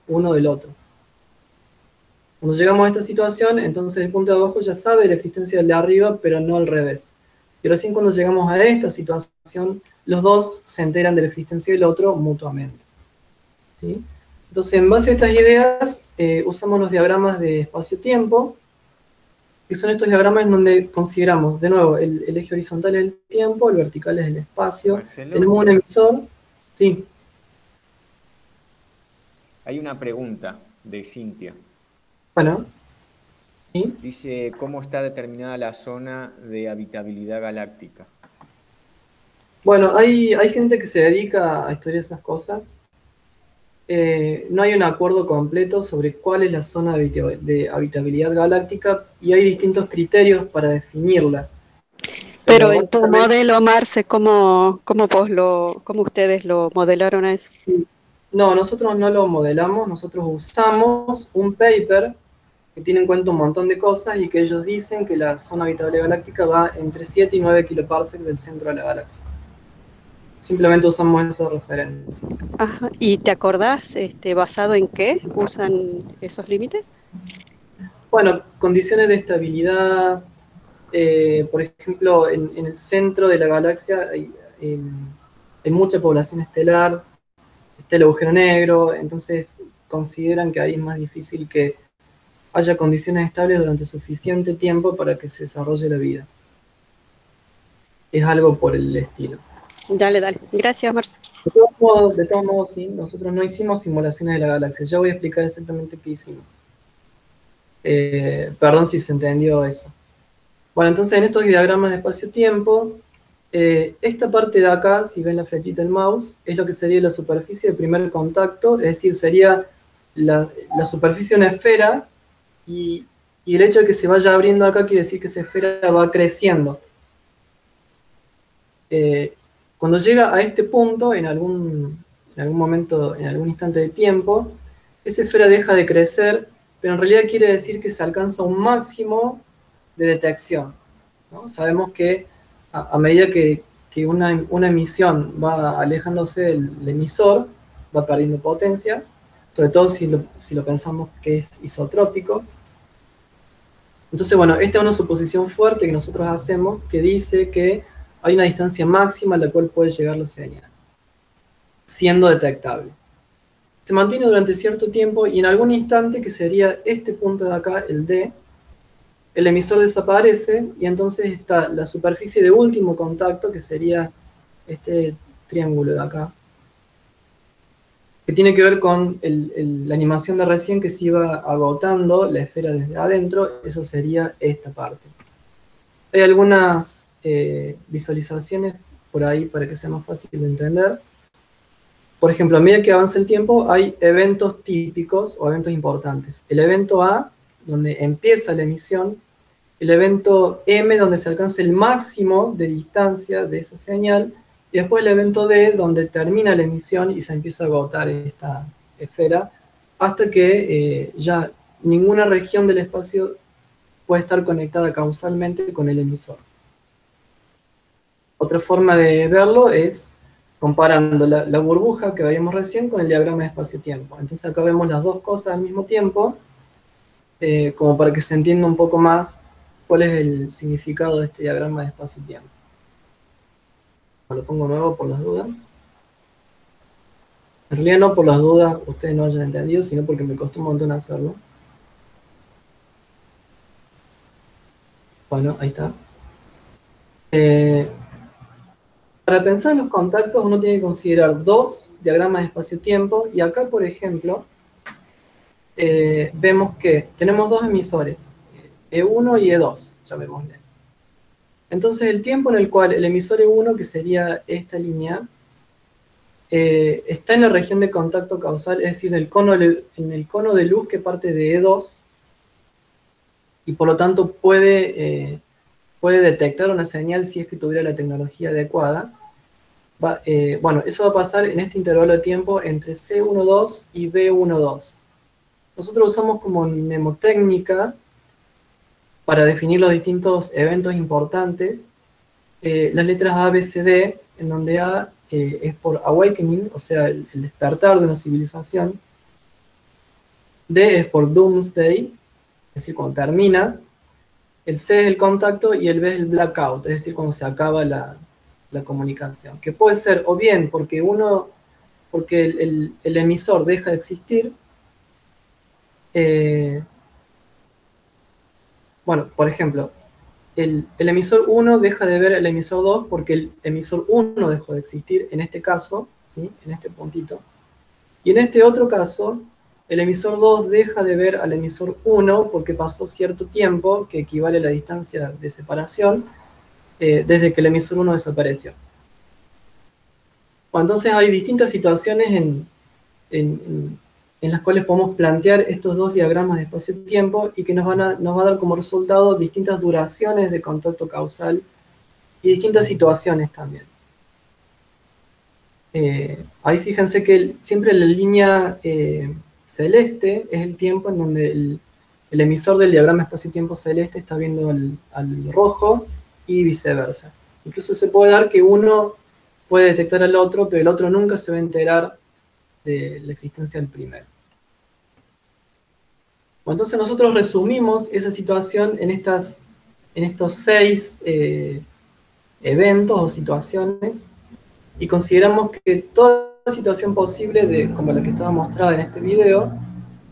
uno del otro. Cuando llegamos a esta situación, entonces el punto de abajo ya sabe de la existencia del de arriba, pero no al revés. Y recién cuando llegamos a esta situación, los dos se enteran de la existencia del otro mutuamente. ¿Sí? Entonces, en base a estas ideas, usamos los diagramas de espacio-tiempo, que son estos diagramas en donde consideramos, de nuevo, el eje horizontal es el tiempo, el vertical es el espacio. Marcelo, tenemos un emisor. Sí. hay una pregunta de Cintia. Bueno. ¿Sí? Dice, ¿cómo está determinada la zona de habitabilidad galáctica? Bueno, hay gente que se dedica a estudiar esas cosas. No hay un acuerdo completo sobre cuál es la zona de habitabilidad galáctica y hay distintos criterios para definirla. Pero en tu modelo, Marce, ¿cómo ustedes lo modelaron a eso? No, nosotros no lo modelamos, nosotros usamos un paper que tiene en cuenta un montón de cosas y que ellos dicen que la zona habitable galáctica va entre 7 y 9 kiloparsecs del centro de la galaxia. Simplemente usamos esa referencia. Ajá. ¿Y te acordás basado en qué usan esos límites? Bueno, condiciones de estabilidad, por ejemplo, en el centro de la galaxia hay mucha población estelar, está el agujero negro, entonces consideran que ahí es más difícil que haya condiciones estables durante suficiente tiempo para que se desarrolle la vida. Es algo por el estilo. Dale. Gracias, Marce. De todos modos, sí, nosotros no hicimos simulaciones de la galaxia. Ya voy a explicar exactamente qué hicimos. Perdón si se entendió eso. Bueno, entonces en estos diagramas de espacio-tiempo, esta parte de acá, si ven la flechita del mouse, es lo que sería la superficie de primer contacto, es decir, sería la superficie de una esfera, y el hecho de que se vaya abriendo acá quiere decir que esa esfera va creciendo. Cuando llega a este punto, en algún momento, en algún instante de tiempo, esa esfera deja de crecer, pero en realidad quiere decir que se alcanza un máximo de detección, ¿no? Sabemos que a medida que una emisión va alejándose del emisor, va perdiendo potencia, sobre todo si lo pensamos que es isotrópico. Entonces, bueno, esta es una suposición fuerte que nosotros hacemos que dice que hay una distancia máxima a la cual puede llegar la señal, siendo detectable. Se mantiene durante cierto tiempo y en algún instante, que sería este punto de acá, el D, el emisor desaparece y entonces está la superficie de último contacto, que sería este triángulo de acá, que tiene que ver con la animación de recién, que se iba agotando la esfera desde adentro. Eso sería esta parte. Hay algunas visualizaciones por ahí para que sea más fácil de entender. Por ejemplo, a medida que avanza el tiempo, hay eventos típicos o eventos importantes. El evento A, donde empieza la emisión; el evento M, donde se alcanza el máximo de distancia de esa señal; y después el evento D, donde termina la emisión y se empieza a agotar esta esfera, hasta que ya ninguna región del espacio puede estar conectada causalmente con el emisor. Otra forma de verlo es comparando la burbuja que veíamos recién con el diagrama de espacio-tiempo. Entonces acá vemos las dos cosas al mismo tiempo, como para que se entienda un poco más cuál es el significado de este diagrama de espacio-tiempo. lo pongo nuevo por las dudas. En realidad no por las dudas ustedes no hayan entendido, sino porque me costó un montón hacerlo. Bueno, ahí está. Para pensar en los contactos uno tiene que considerar dos diagramas de espacio-tiempo, y acá, por ejemplo, vemos que tenemos dos emisores, E1 y E2, llamémosle. Entonces el tiempo en el cual el emisor E1, que sería esta línea, está en la región de contacto causal, es decir, en el cono de luz que parte de E2, y por lo tanto puede detectar una señal si es que tuviera la tecnología adecuada. Bueno, eso va a pasar en este intervalo de tiempo entre C12 y B12. Nosotros usamos como mnemotécnica para definir los distintos eventos importantes las letras A, B, C, D, en donde A es por awakening, o sea, el despertar de una civilización. D es por doomsday, es decir, cuando termina. El C es el contacto y el B es el blackout, es decir, cuando se acaba la comunicación. Que puede ser o bien porque el emisor deja de existir. Bueno, por ejemplo, el emisor 1 deja de ver al emisor 2 porque el emisor 1 dejó de existir, en este caso, ¿sí? En este puntito. Y en este otro caso, el emisor 2 deja de ver al emisor 1 porque pasó cierto tiempo, que equivale a la distancia de separación, desde que el emisor 1 desapareció. Bueno, entonces hay distintas situaciones en las cuales podemos plantear estos dos diagramas de espacio-tiempo y que nos va a dar como resultado distintas duraciones de contacto causal y distintas situaciones también. Ahí fíjense que siempre la línea celeste es el tiempo en donde el emisor del diagrama espacio-tiempo celeste está viendo al rojo y viceversa. Incluso se puede dar que uno puede detectar al otro, pero el otro nunca se va a enterar de la existencia del primero. Bueno, entonces nosotros resumimos esa situación en estos 6 eventos o situaciones, y consideramos que toda situación posible, como la que estaba mostrada en este video,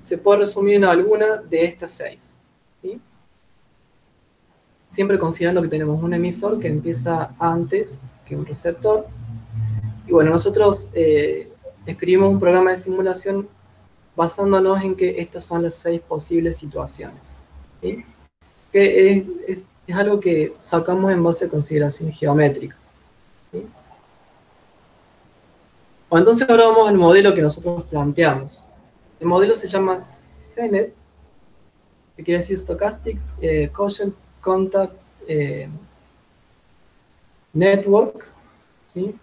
se puede resumir en alguna de estas 6. ¿Sí? Siempre considerando que tenemos un emisor que empieza antes que un receptor. Y bueno, nosotros escribimos un programa de simulación basándonos en que estas son las 6 posibles situaciones. ¿Sí? Que es algo que sacamos en base a consideraciones geométricas. ¿Sí? Bueno, entonces ahora vamos al modelo que nosotros planteamos. El modelo se llama CNET, que quiere decir Stochastic Quotient Contact Network. ¿Sí?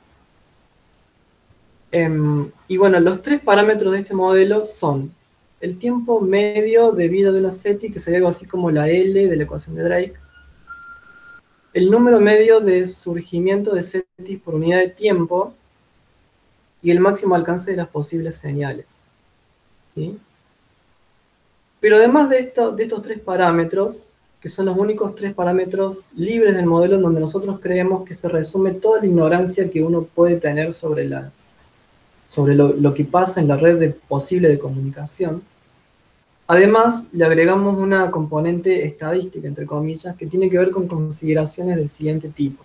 Y bueno, los 3 parámetros de este modelo son el tiempo medio de vida de una SETI, que sería algo así como la L de la ecuación de Drake, el número medio de surgimiento de SETI por unidad de tiempo, y el máximo alcance de las posibles señales. ¿Sí? Pero además de estos 3 parámetros, que son los únicos 3 parámetros libres del modelo en donde nosotros creemos que se resume toda la ignorancia que uno puede tener sobre lo que pasa en la red posible de comunicación. Además, le agregamos una componente estadística, entre comillas, que tiene que ver con consideraciones del siguiente tipo.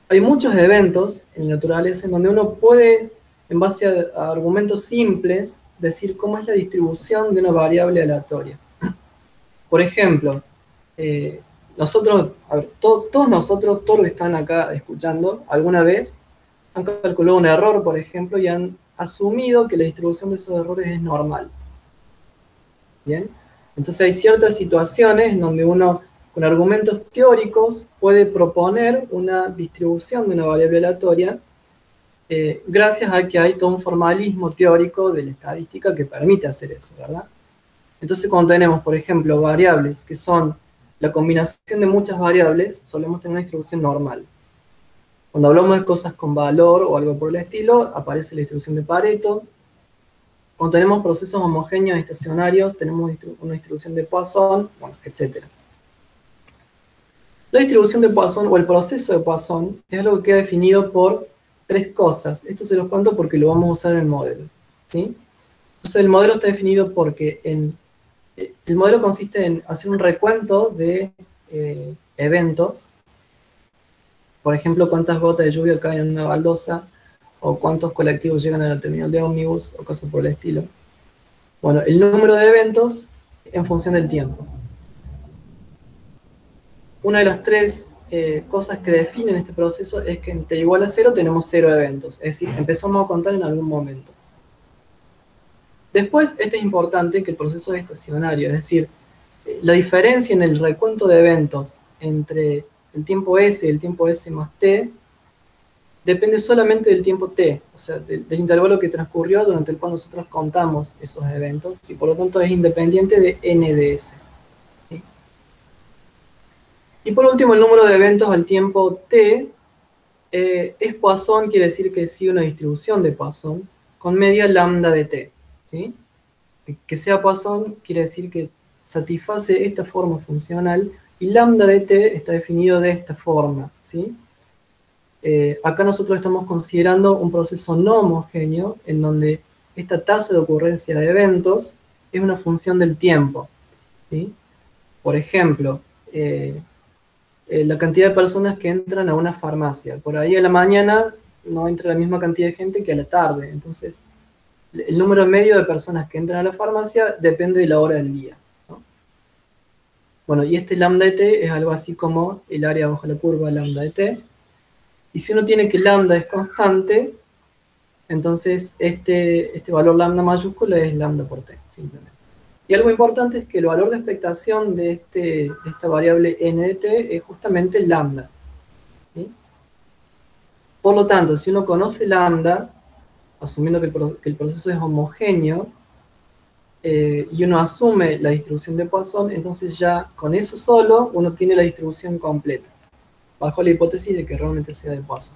Hay muchos eventos en la naturaleza en donde uno puede, en base a argumentos simples, decir cómo es la distribución de una variable aleatoria. Por ejemplo, todos nosotros, todos los que están acá escuchando, alguna vez han calculado un error, por ejemplo, y han asumido que la distribución de esos errores es normal. ¿Bien? Entonces hay ciertas situaciones en donde uno, con argumentos teóricos, puede proponer una distribución de una variable aleatoria, gracias a que hay todo un formalismo teórico de la estadística que permite hacer eso, ¿verdad? Entonces cuando tenemos, por ejemplo, variables que son la combinación de muchas variables, solemos tener una distribución normal. Cuando hablamos de cosas con valor o algo por el estilo, aparece la distribución de Pareto. Cuando tenemos procesos homogéneos estacionarios, tenemos una distribución de Poisson, bueno, etc. La distribución de Poisson o el proceso de Poisson es algo que queda definido por tres cosas. Esto se los cuento porque lo vamos a usar en el modelo, ¿sí? Entonces el modelo está definido porque el modelo consiste en hacer un recuento de eventos. Por ejemplo, cuántas gotas de lluvia caen en una baldosa, o cuántos colectivos llegan a la terminal de ómnibus, o cosas por el estilo. Bueno, el número de eventos en función del tiempo. Una de las tres cosas que definen este proceso es que en t igual a 0 tenemos 0 eventos, es decir, empezamos a contar en algún momento. Después, es importante que el proceso es estacionario, es decir, la diferencia en el recuento de eventos entre el tiempo S y el tiempo S más t depende solamente del tiempo t, o sea, del intervalo que transcurrió durante el cual nosotros contamos esos eventos, y por lo tanto es independiente de n de s. ¿Sí? Y por último, el número de eventos al tiempo t es Poisson, quiere decir que sigue una distribución de Poisson con media lambda de t. ¿Sí? Que sea Poisson quiere decir que satisface esta forma funcional, y lambda de t está definido de esta forma, ¿sí? Acá nosotros estamos considerando un proceso no homogéneo, en donde esta tasa de ocurrencia de eventos es una función del tiempo, ¿sí? Por ejemplo, la cantidad de personas que entran a una farmacia. Por ahí a la mañana no entra la misma cantidad de gente que a la tarde, entonces el número medio de personas que entran a la farmacia depende de la hora del día, ¿no? Bueno, y este lambda de t es algo así como el área bajo la curva lambda de t. Y si uno tiene que lambda es constante, entonces este valor lambda mayúscula es lambda por t, simplemente. Y algo importante es que el valor de expectación de esta variable n de t es justamente lambda, ¿sí? Por lo tanto, si uno conoce lambda, asumiendo que el proceso es homogéneo, y uno asume la distribución de Poisson, entonces ya con eso solo uno tiene la distribución completa, bajo la hipótesis de que realmente sea de Poisson.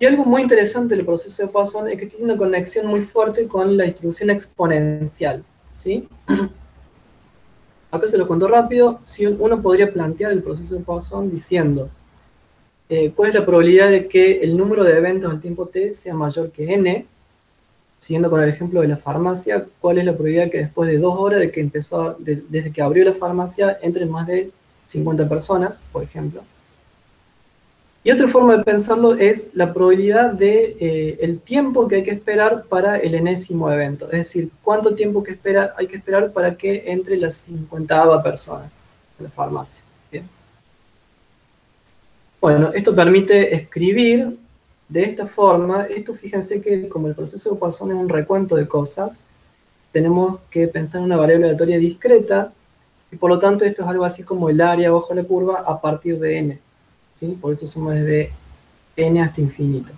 Y algo muy interesante del proceso de Poisson es que tiene una conexión muy fuerte con la distribución exponencial, ¿sí? Acá se lo cuento rápido. Si uno podría plantear el proceso de Poisson diciendo cuál es la probabilidad de que el número de eventos al tiempo t sea mayor que n. Siguiendo con el ejemplo de la farmacia, ¿cuál es la probabilidad que después de 2 horas de que desde que abrió la farmacia entren más de 50 personas, por ejemplo? Y otra forma de pensarlo es la probabilidad de el tiempo que hay que esperar para el enésimo evento. Es decir, cuánto tiempo hay que esperar para que entre la 50ª persona en la farmacia. ¿Bien? Bueno, esto permite escribir de esta forma. Esto, fíjense que como el proceso de Poisson es un recuento de cosas, tenemos que pensar en una variable aleatoria discreta, y por lo tanto esto es algo así como el área bajo la curva a partir de n. ¿Sí? Por eso suma desde n hasta infinito.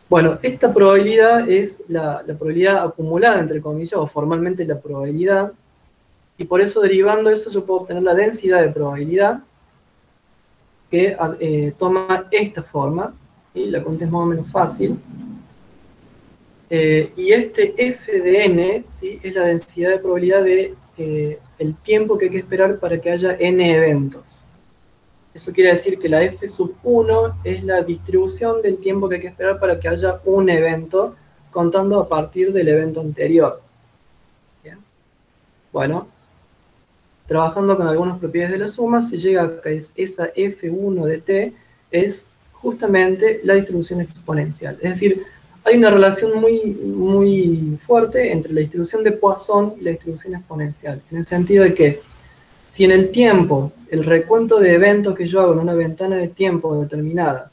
Bueno, esta probabilidad es la probabilidad acumulada, entre comillas, o formalmente la probabilidad, y por eso derivando eso yo puedo obtener la densidad de probabilidad, que toma esta forma, ¿sí? La cuenta es más o menos fácil, y este f de n, ¿sí? Es la densidad de probabilidad de el tiempo que hay que esperar para que haya n eventos. Eso quiere decir que la f sub 1 es la distribución del tiempo que hay que esperar para que haya un evento, contando a partir del evento anterior. ¿Bien? Bueno, trabajando con algunas propiedades de la suma, se llega a que esa f1 de t es justamente la distribución exponencial. Es decir, hay una relación muy fuerte entre la distribución de Poisson y la distribución exponencial, en el sentido de que si en el tiempo, el recuento de eventos que yo hago en una ventana de tiempo determinada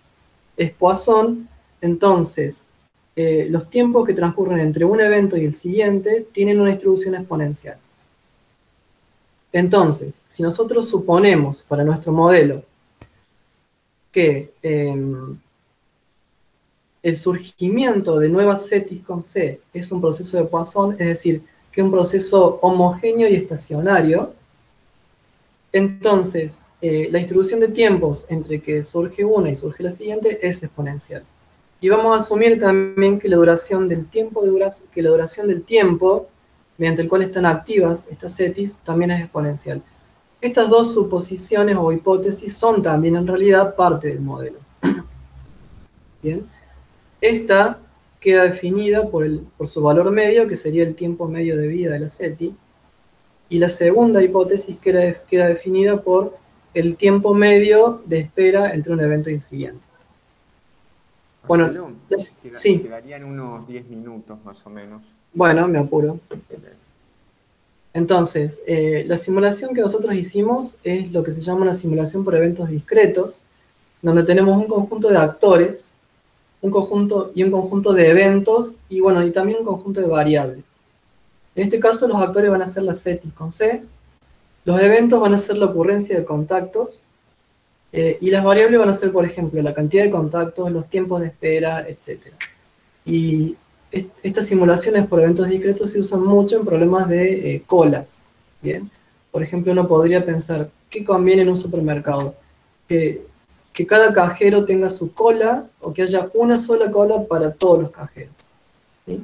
es Poisson, entonces los tiempos que transcurren entre un evento y el siguiente tienen una distribución exponencial. Entonces, si nosotros suponemos para nuestro modelo que el surgimiento de nuevas cetis con C es un proceso de Poisson, es decir, que es un proceso homogéneo y estacionario, entonces la distribución de tiempos entre que surge una y surge la siguiente es exponencial. Y vamos a asumir también que la duración del tiempo, mediante el cual están activas estas cetis también es exponencial. Estas dos suposiciones o hipótesis son también en realidad parte del modelo. Bien. Esta queda definida por su valor medio, que sería el tiempo medio de vida de la SETI, y la segunda hipótesis queda definida por el tiempo medio de espera entre un evento y el siguiente. Bueno, Marcelo, sí, quedarían unos 10 minutos más o menos. bueno, me apuro. Entonces, la simulación que nosotros hicimos es lo que se llama una simulación por eventos discretos, donde tenemos un conjunto de actores, un conjunto de eventos, y bueno, y también un conjunto de variables. En este caso, los actores van a ser las CETIs con C, los eventos van a ser la ocurrencia de contactos, y las variables van a ser, por ejemplo, la cantidad de contactos, los tiempos de espera, etc. Y estas simulaciones por eventos discretos se usan mucho en problemas de colas. ¿Bien? Por ejemplo, uno podría pensar, ¿qué conviene en un supermercado? Que cada cajero tenga su cola, o que haya una sola cola para todos los cajeros. ¿Sí?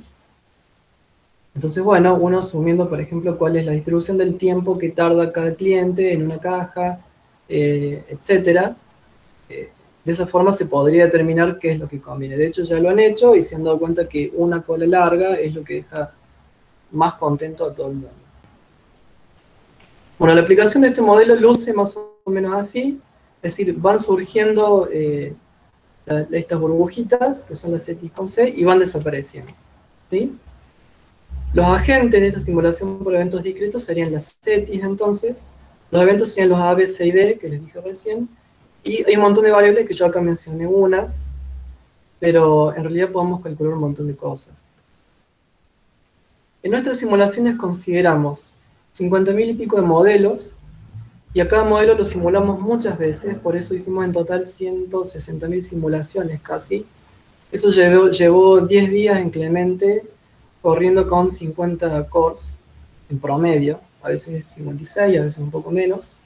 Entonces, bueno, uno asumiendo, por ejemplo, cuál es la distribución del tiempo que tarda cada cliente en una caja, etcétera. De esa forma se podría determinar qué es lo que conviene. De hecho, ya lo han hecho y se han dado cuenta que una cola larga es lo que deja más contento a todo el mundo. Bueno, la aplicación de este modelo luce más o menos así, es decir, van surgiendo estas burbujitas, que son las CETIs con C, y van desapareciendo. ¿Sí? Los agentes de esta simulación por eventos discretos serían las CETIs entonces, los eventos serían los A, B, C y D, que les dije recién, y hay un montón de variables que yo acá mencioné unas, pero en realidad podemos calcular un montón de cosas. En nuestras simulaciones consideramos 50.000 y pico de modelos, y a cada modelo lo simulamos muchas veces, por eso hicimos en total 160.000 simulaciones casi. Eso llevó 10 días en Clemente, corriendo con 50 cores en promedio, a veces 56, a veces un poco menos.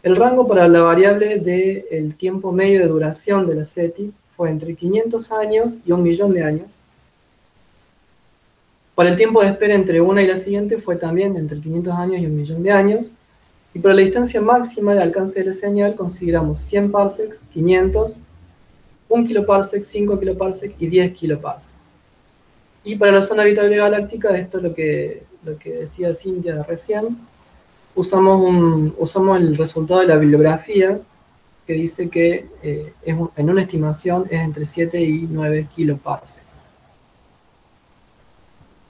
El rango para la variable del tiempo medio de duración de las CETIs fue entre 500 años y 1.000.000 de años. Para el tiempo de espera entre una y la siguiente fue también entre 500 años y 1.000.000 de años. Y para la distancia máxima de alcance de la señal consideramos 100 parsecs, 500, 1 kiloparsec, 5 kiloparsec y 10 kiloparsecs. Y para la zona habitable galáctica, esto es lo que decía Cintia recién, usamos el resultado de la bibliografía, que dice que en una estimación es entre 7 y 9 kiloparsecs.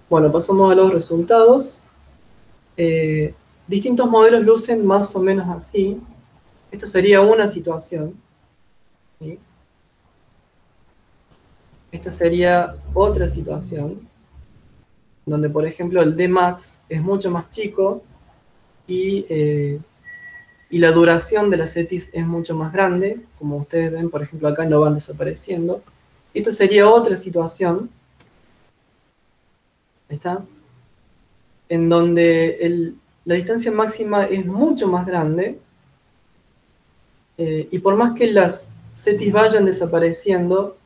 Bueno, pasamos a los resultados. Distintos modelos lucen más o menos así. Esto sería una situación, ¿sí? Esta sería otra situación, donde por ejemplo el Dmax es mucho más chico y la duración de las CETIs es mucho más grande, como ustedes ven, por ejemplo, acá no van desapareciendo. Esta sería otra situación, ahí está, en donde la distancia máxima es mucho más grande, y por más que las CETIs vayan desapareciendo,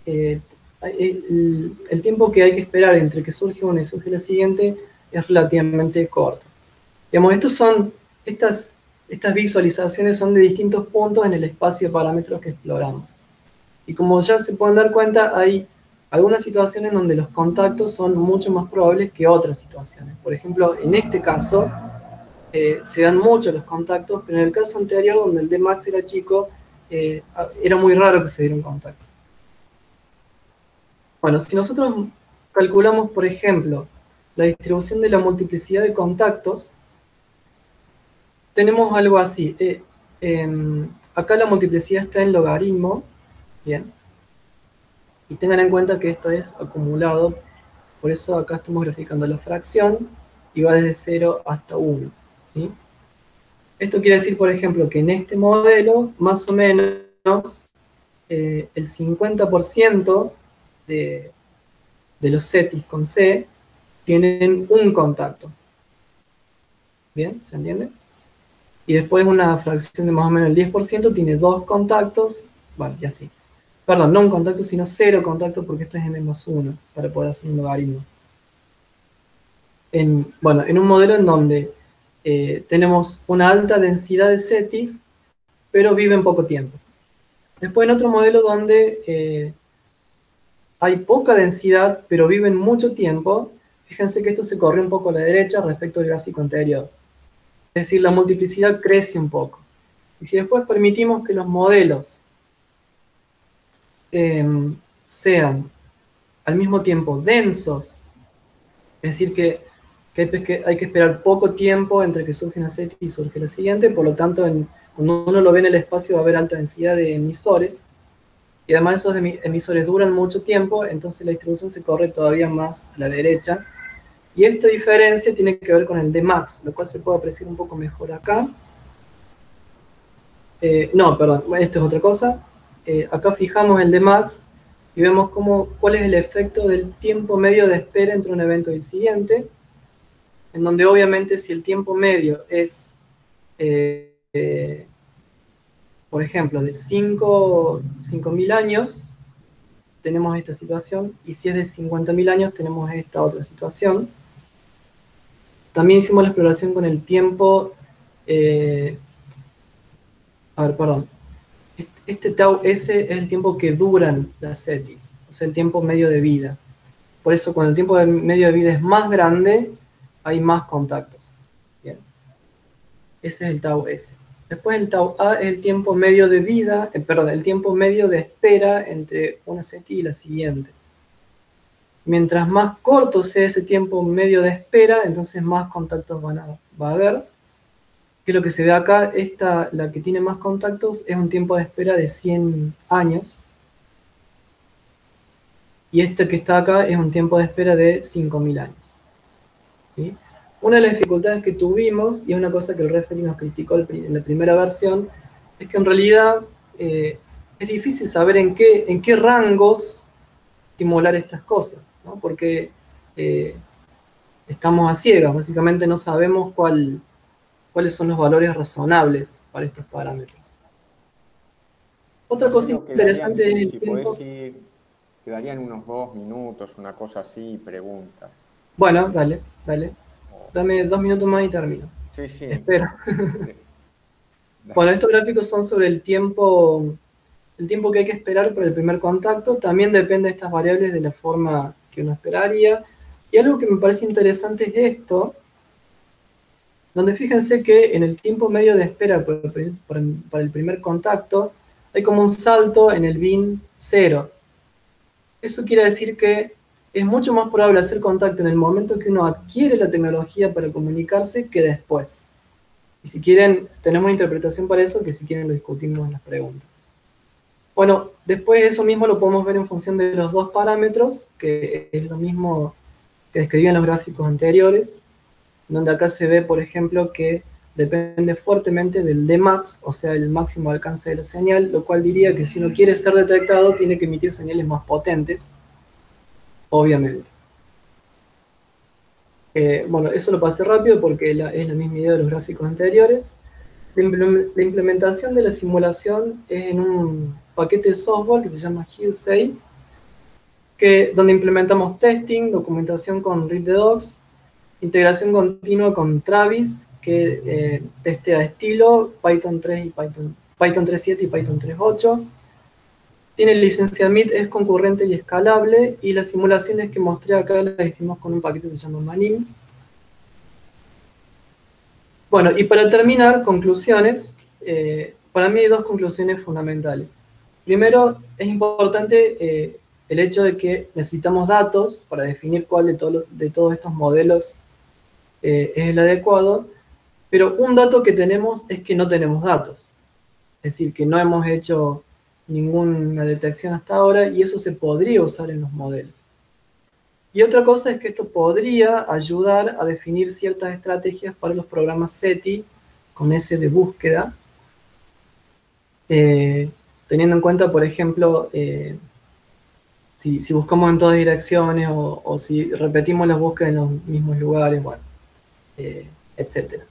el tiempo que hay que esperar entre que surge una y surge la siguiente es relativamente corto. Digamos, estas visualizaciones son de distintos puntos en el espacio de parámetros que exploramos. Y como ya se pueden dar cuenta, hay algunas situaciones donde los contactos son mucho más probables que otras situaciones. Por ejemplo, en este caso, se dan mucho los contactos, pero en el caso anterior, donde el Dmax era chico, era muy raro que se diera un contacto. Bueno, si nosotros calculamos, por ejemplo, la distribución de la multiplicidad de contactos, tenemos algo así. Acá la multiplicidad está en logaritmo, ¿bien? Y tengan en cuenta que esto es acumulado, por eso acá estamos graficando la fracción, y va desde 0 hasta 1, ¿sí? Esto quiere decir, por ejemplo, que en este modelo, más o menos, el 50% de los CETIs con C tienen un contacto. ¿Bien? ¿Se entiende? Y después una fracción de más o menos el 10% tiene dos contactos, bueno, y así. Perdón, no un contacto, sino 0 contactos, porque esto es n+1, para poder hacer un logaritmo. Bueno, en un modelo en donde tenemos una alta densidad de CETIs, pero viven poco tiempo. Después en otro modelo donde hay poca densidad, pero viven mucho tiempo, fíjense que esto se corre un poco a la derecha respecto al gráfico anterior. Es decir, la multiplicidad crece un poco. Y si después permitimos que los modelos sean al mismo tiempo densos, es decir, que hay que esperar poco tiempo entre que surge una CETI y surge la siguiente, por lo tanto, cuando uno lo ve en el espacio va a haber alta densidad de emisores, y además esos emisores duran mucho tiempo, entonces la distribución se corre todavía más a la derecha, y esta diferencia tiene que ver con el Dmax, lo cual se puede apreciar un poco mejor acá. No, perdón, esto es otra cosa. Acá fijamos el Dmax y vemos cuál es el efecto del tiempo medio de espera entre un evento y el siguiente, en donde obviamente si el tiempo medio es, por ejemplo, de 5.000 años, tenemos esta situación, y si es de 50.000 años, tenemos esta otra situación. También hicimos la exploración con el tiempo, perdón, este tau S es el tiempo que duran las CETIs, o sea, el tiempo medio de vida. Por eso, cuando el tiempo medio de vida es más grande, hay más contactos. Bien. Ese es el tau S. Después el tau A es el tiempo medio de vida, perdón, el tiempo medio de espera entre una CETI y la siguiente. Mientras más corto sea ese tiempo medio de espera, entonces más contactos va a haber. Que lo que se ve acá, la que tiene más contactos, es un tiempo de espera de 100 años. Y esta que está acá es un tiempo de espera de 5.000 años. ¿Sí? Una de las dificultades que tuvimos, y es una cosa que el referee nos criticó en la primera versión, es que en realidad es difícil saber en qué rangos simular estas cosas, ¿no? Porque estamos a ciegas, básicamente no sabemos cuáles son los valores razonables para estos parámetros. Otra cosa interesante es el tiempo. Quedarían unos 2 minutos, una cosa así, preguntas. Bueno, dale. Dame 2 minutos más y termino. Sí. Espero. Bueno, estos gráficos son sobre el tiempo que hay que esperar para el primer contacto. También depende de estas variables de la forma que uno esperaría. Y algo que me parece interesante es esto, donde fíjense que en el tiempo medio de espera para el primer contacto, hay como un salto en el bin 0. Eso quiere decir que es mucho más probable hacer contacto en el momento que uno adquiere la tecnología para comunicarse que después. Y si quieren, tenemos una interpretación para eso, que si quieren lo discutimos en las preguntas. Bueno, después eso mismo lo podemos ver en función de los dos parámetros, que es lo mismo que describí en los gráficos anteriores, donde acá se ve, por ejemplo, que depende fuertemente del Dmax, o sea, el máximo alcance de la señal, lo cual diría que si uno quiere ser detectado, tiene que emitir señales más potentes, obviamente. Bueno, eso lo pasé rápido porque es la misma idea de los gráficos anteriores. La implementación de la simulación es en un paquete de software que se llama Hearsay, donde implementamos testing, documentación con read-the-docs, integración continua con Travis, que testea estilo, Python 3 y Python 3.7 y Python 3.8. Tiene licencia MIT, es concurrente y escalable, y las simulaciones que mostré acá las hicimos con un paquete que se llama Manim. Bueno, y para terminar, conclusiones. Para mí hay dos conclusiones fundamentales. Primero, es importante el hecho de que necesitamos datos para definir cuál de todos estos modelos es el adecuado, pero un dato que tenemos es que no tenemos datos. Es decir, que no hemos hecho ninguna detección hasta ahora, y eso se podría usar en los modelos. Y otra cosa es que esto podría ayudar a definir ciertas estrategias para los programas SETI con S de búsqueda, teniendo en cuenta, por ejemplo, si buscamos en todas direcciones o si repetimos las búsquedas en los mismos lugares, bueno, etc.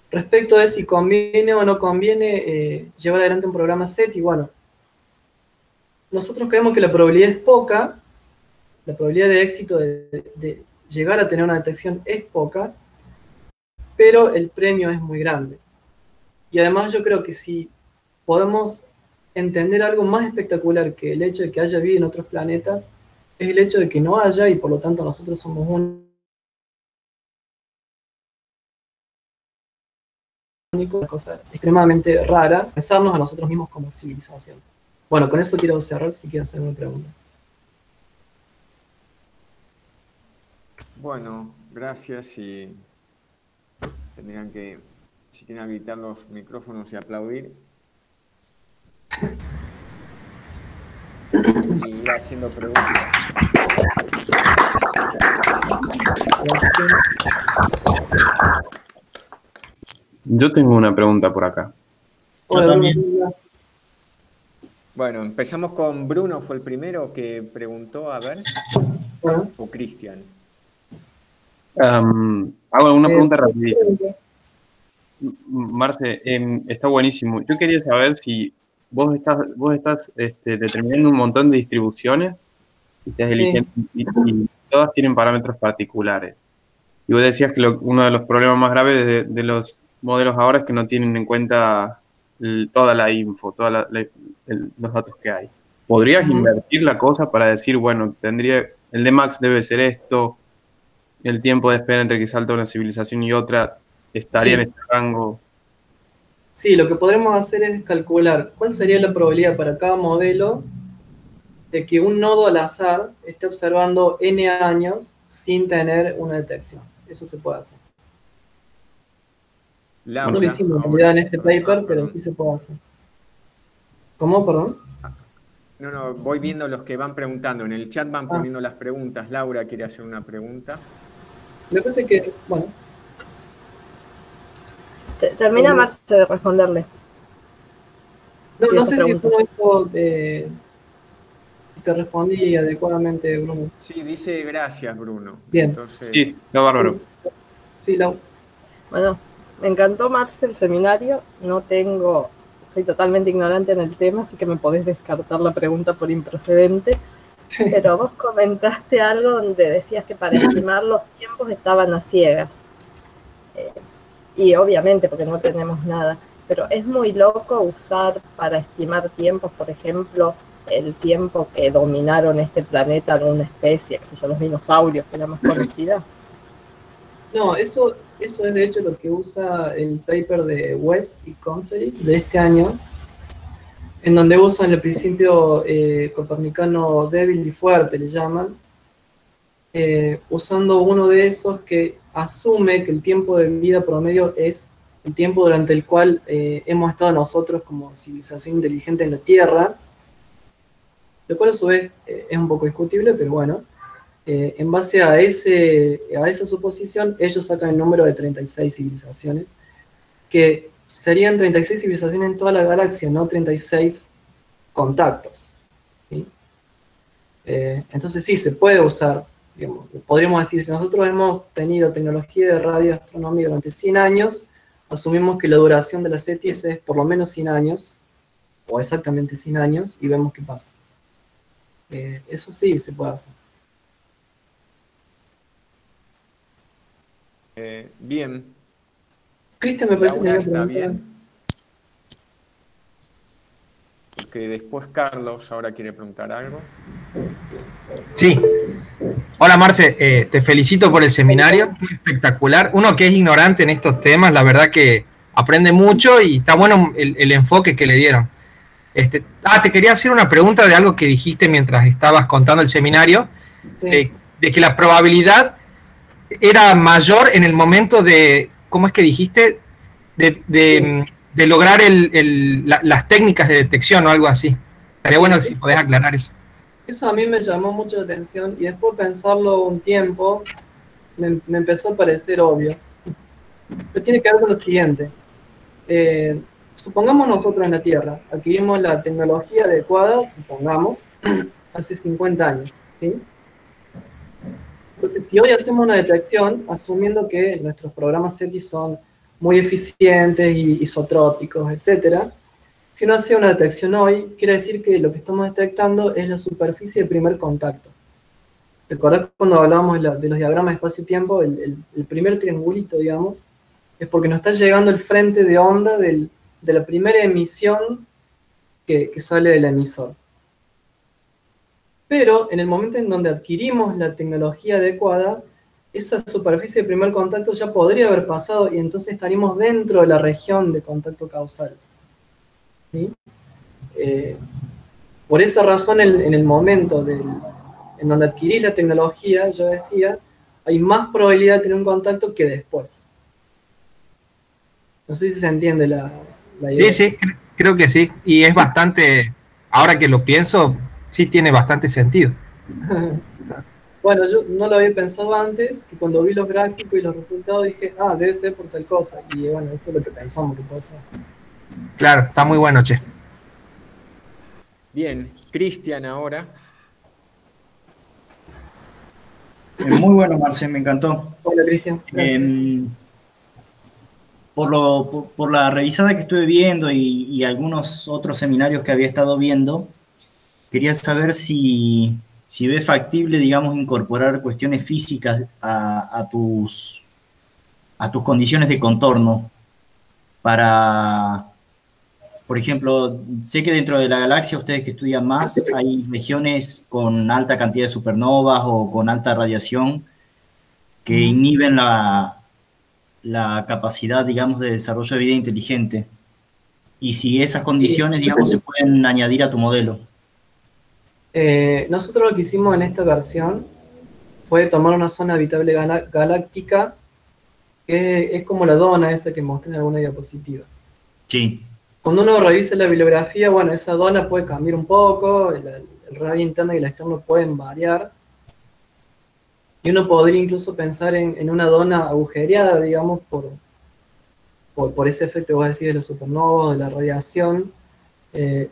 Respecto de si conviene o no conviene llevar adelante un programa SETI, bueno, nosotros creemos que la probabilidad es poca, la probabilidad de éxito de llegar a tener una detección es poca, pero el premio es muy grande. Y además yo creo que si podemos entender algo más espectacular que el hecho de que haya vida en otros planetas, es el hecho de que no haya, y por lo tanto nosotros somos únicos, una cosa extremadamente rara, pensarnos a nosotros mismos como civilización. Bueno, con eso quiero cerrar, si quieren hacer una pregunta. Bueno, gracias y tendrían que, si quieren habilitar los micrófonos y aplaudir. Y ir haciendo preguntas. Yo tengo una pregunta por acá. Hola, Yo también. Bruno. Bueno, empezamos con Bruno, fue el primero que preguntó, a ver, Bueno, o Cristian. Hago alguna pregunta rapidita. Marce, está buenísimo. Yo quería saber si vos estás determinando un montón de distribuciones y estás eligiendo, y todas tienen parámetros particulares. Y vos decías que uno de los problemas más graves de los modelos ahora es que no tienen en cuenta toda la info, los datos que hay. ¿Podrías invertir la cosa para decir, bueno, el de Max debe ser esto, el tiempo de espera entre que salta una civilización y otra estaría en este rango? Sí, lo que podremos hacer es calcular cuál sería la probabilidad para cada modelo de que un nodo al azar esté observando n años sin tener una detección. Eso se puede hacer. Laura, No lo hicimos en ahora, realidad en este perdón, paper, pero perdón. sí se puede hacer. ¿Cómo? Perdón. No, voy viendo los que van preguntando. En el chat van poniendo las preguntas. Laura quiere hacer una pregunta. Me parece que, bueno, Termina Marce de responderle. no sé si todo esto te respondí adecuadamente, Bruno. Sí, dice gracias, Bruno. Bien. Entonces, Sí, está bárbaro. Sí, Lau. Bueno, me encantó Marce el seminario. Soy totalmente ignorante en el tema, así que me podés descartar la pregunta por improcedente. Pero vos comentaste algo donde decías que para estimar los tiempos estaban a ciegas. Y obviamente porque no tenemos nada. Pero es muy loco usar para estimar tiempos, por ejemplo, el tiempo que dominaron este planeta alguna especie, que son los dinosaurios, que es la más conocida. No, eso es de hecho lo que usa el paper de West y Consey de este año, en donde usan el principio copernicano débil y fuerte, le llaman, usando uno de esos que asume que el tiempo de vida promedio es el tiempo durante el cual hemos estado nosotros como civilización inteligente en la Tierra, lo cual a su vez es un poco discutible, pero bueno. En base a esa suposición, ellos sacan el número de 36 civilizaciones, que serían 36 civilizaciones en toda la galaxia, no 36 contactos. ¿Sí? Entonces sí, se puede usar, digamos, podríamos decir, si nosotros hemos tenido tecnología de radioastronomía durante 100 años, asumimos que la duración de la CTS es por lo menos 100 años, o exactamente 100 años, y vemos qué pasa. Eso sí se puede hacer. bien. Cristian me parece que Laura, me ¿está bien? Porque después Carlos ahora quiere preguntar algo. Sí. Hola Marce, te felicito por el seminario, fue espectacular. Uno que es ignorante en estos temas, la verdad que aprende mucho y está bueno el enfoque que le dieron. Te quería hacer una pregunta de algo que dijiste mientras estabas contando el seminario, Sí. de que la probabilidad era mayor en el momento de, ¿cómo es que dijiste? De lograr las técnicas de detección o algo así. Estaría bueno si podés aclarar eso. Eso a mí me llamó mucho la atención y después de pensarlo un tiempo me empezó a parecer obvio. Pero tiene que ver con lo siguiente. Supongamos nosotros en la Tierra adquirimos la tecnología adecuada, supongamos, hace 50 años, ¿sí? Entonces, si hoy hacemos una detección, asumiendo que nuestros programas SETI son muy eficientes y isotrópicos, etcétera, si uno hace una detección hoy, quiere decir que lo que estamos detectando es la superficie de primer contacto. ¿Te acordás cuando hablábamos de los diagramas de espacio-tiempo? El primer triangulito, digamos, es porque nos está llegando el frente de onda de la primera emisión que sale del emisor. Pero en el momento en donde adquirimos la tecnología adecuada, esa superficie de primer contacto ya podría haber pasado y entonces estaríamos dentro de la región de contacto causal. ¿Sí? Por esa razón, en el momento en donde adquirís la tecnología, yo decía, hay más probabilidad de tener un contacto que después. No sé si se entiende la idea. Sí, creo que sí. Y es bastante, ahora que lo pienso, sí tiene bastante sentido. Bueno, yo no lo había pensado antes, que cuando vi los gráficos y los resultados dije, ah, debe ser por tal cosa. Y bueno, esto es lo que pensamos que puede ser. Claro, está muy bueno, che. Bien, Cristian ahora. Muy bueno, Marce, me encantó. Hola, Cristian. Por la revisada que estuve viendo y algunos otros seminarios que había estado viendo, quería saber si ves factible, digamos, incorporar cuestiones físicas a tus condiciones de contorno para, por ejemplo, sé que dentro de la galaxia, ustedes que estudian más, hay regiones con alta cantidad de supernovas o con alta radiación que inhiben la capacidad, digamos, de desarrollo de vida inteligente. Y si esas condiciones, digamos, se pueden añadir a tu modelo. Nosotros lo que hicimos en esta versión fue tomar una zona habitable galáctica que es como la dona esa que mostré en alguna diapositiva. Sí. Cuando uno revisa la bibliografía, bueno, esa dona puede cambiar un poco, el radio interno y el externo pueden variar, y uno podría incluso pensar en una dona agujereada, digamos, por ese efecto que vos decís de los supernovas, de la radiación,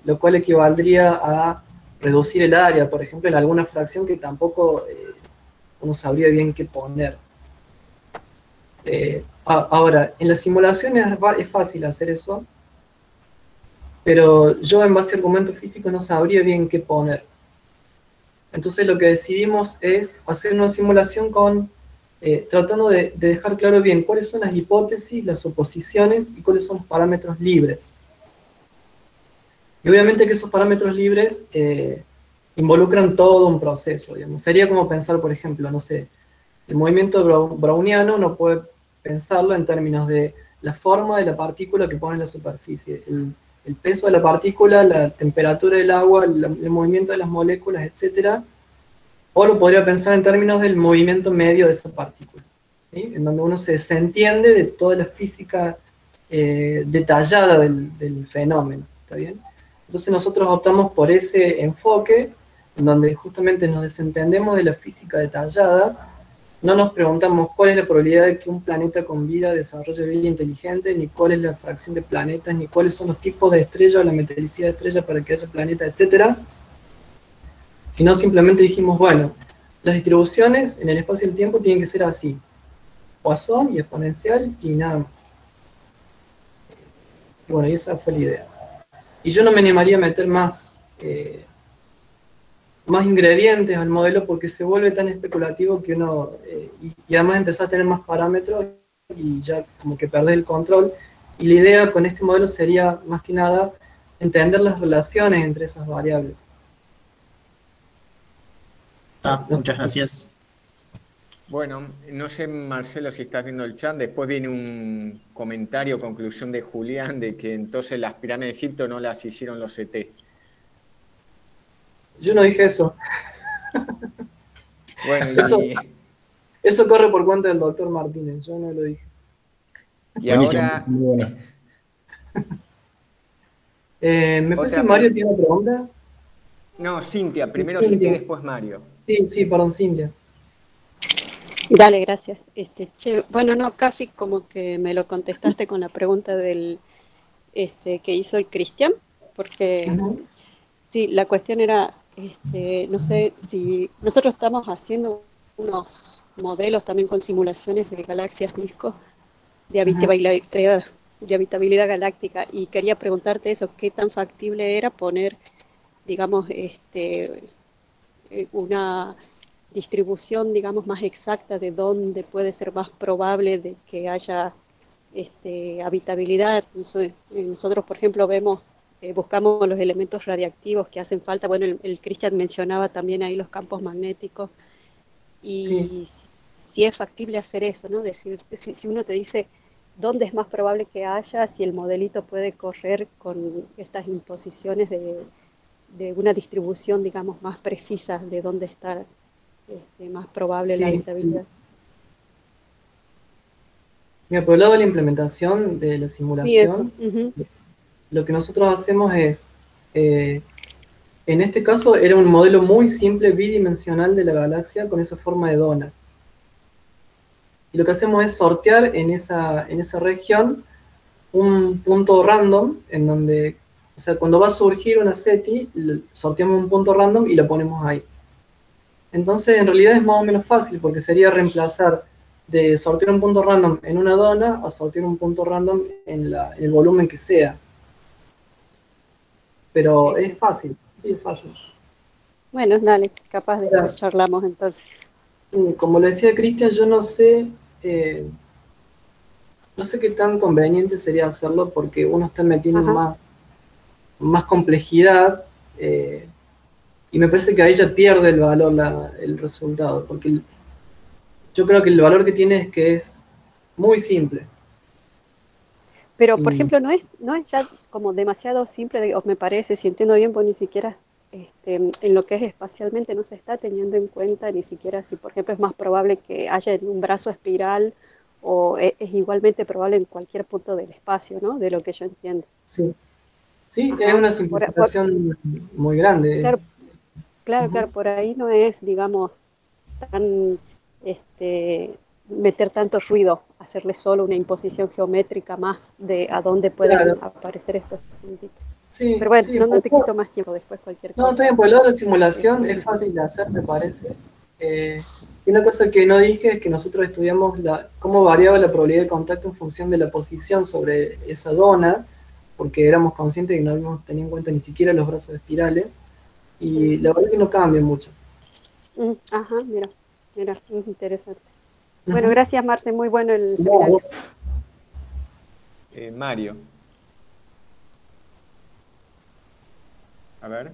lo cual equivaldría a reducir el área, por ejemplo, en alguna fracción que tampoco uno sabría bien qué poner. Ahora, en las simulaciones es fácil hacer eso, pero yo en base a argumentos físicos no sabría bien qué poner. Entonces lo que decidimos es hacer una simulación tratando de dejar claro bien cuáles son las hipótesis, las oposiciones y cuáles son los parámetros libres. Y obviamente que esos parámetros libres involucran todo un proceso, digamos. Sería como pensar, por ejemplo, no sé, el movimiento browniano uno puede pensarlo en términos de la forma de la partícula que pone en la superficie, el peso de la partícula, la temperatura del agua, el movimiento de las moléculas, etc. O lo podría pensar en términos del movimiento medio de esa partícula, ¿sí? En donde uno se desentiende de toda la física detallada del fenómeno, ¿está bien? Entonces nosotros optamos por ese enfoque, en donde justamente nos desentendemos de la física detallada. No nos preguntamos cuál es la probabilidad de que un planeta con vida desarrolle vida inteligente, ni cuál es la fracción de planetas, ni cuáles son los tipos de estrella o la metalicidad de estrella para que haya planeta, etc. Sino simplemente dijimos, bueno, las distribuciones en el espacio y el tiempo tienen que ser así. Poisson y exponencial y nada más. Y bueno, y esa fue la idea. Y yo no me animaría a meter más ingredientes al modelo porque se vuelve tan especulativo que uno, y además empezás a tener más parámetros y ya como que perdés el control. Y la idea con este modelo sería, más que nada, entender las relaciones entre esas variables. Muchas gracias. Bueno, no sé, Marcelo, si estás viendo el chat, después viene un comentario, conclusión de Julián, de que entonces las pirámides de Egipto no las hicieron los ET. Yo no dije eso. Bueno, eso corre por cuenta del doctor Martínez, yo no lo dije. Y ahora... ¿Me parece que Mario tiene una pregunta? No, Cintia, primero Cintia y después Mario. Sí, perdón, Cintia. Dale, gracias. Bueno, no, casi como que me lo contestaste con la pregunta del que hizo el Cristian, porque sí, la cuestión era, no sé si nosotros estamos haciendo unos modelos también con simulaciones de galaxias discos de habitabilidad galáctica, y quería preguntarte eso, ¿qué tan factible era poner, digamos, una distribución, digamos, más exacta de dónde puede ser más probable de que haya habitabilidad. Nosotros, por ejemplo, buscamos los elementos radiactivos que hacen falta. Bueno, el Cristian mencionaba también ahí los campos magnéticos. Y si es factible hacer eso, ¿no? Decir, si uno te dice dónde es más probable que haya, si el modelito puede correr con estas imposiciones de una distribución, digamos, más precisa de dónde está más probable la habitabilidad. Mira, por el lado de la implementación de la simulación, lo que nosotros hacemos es, en este caso era un modelo muy simple, bidimensional de la galaxia con esa forma de dona. Y lo que hacemos es sortear en esa región un punto random, en donde, o sea, cuando va a surgir una SETI, sorteamos un punto random y lo ponemos ahí. Entonces, en realidad es más o menos fácil, porque sería reemplazar de sortear un punto random en una dona a sortear un punto random en el volumen que sea. Pero es fácil, sí, es fácil. Bueno, dale, capaz después charlamos entonces. Como le decía Cristian, yo no sé qué tan conveniente sería hacerlo, porque uno está metiendo más complejidad, y me parece que ahí ya pierde el valor el resultado, porque yo creo que el valor que tiene es que es muy simple. Pero, por ejemplo, no es ya como demasiado simple, me parece, si entiendo bien, pues ni siquiera en lo que es espacialmente no se está teniendo en cuenta ni siquiera si, por ejemplo, es más probable que haya en un brazo espiral o es igualmente probable en cualquier punto del espacio, ¿no? De lo que yo entiendo. Sí, es una simplificación muy grande. Claro, por ahí no es, digamos, tan meter tanto ruido, hacerle solo una imposición geométrica más de a dónde pueden aparecer estos puntitos. Sí, pero bueno, no te quito más tiempo, después cualquier cosa. No, está bien, por el lado de la simulación es fácil de hacer, me parece. Y una cosa que no dije es que nosotros estudiamos cómo variaba la probabilidad de contacto en función de la posición sobre esa dona, porque éramos conscientes que no habíamos tenido en cuenta ni siquiera los brazos espirales, y la verdad es que no cambia mucho. Ajá, mira, es interesante. Bueno, gracias Marce, muy bueno el seminario. Mario. A ver.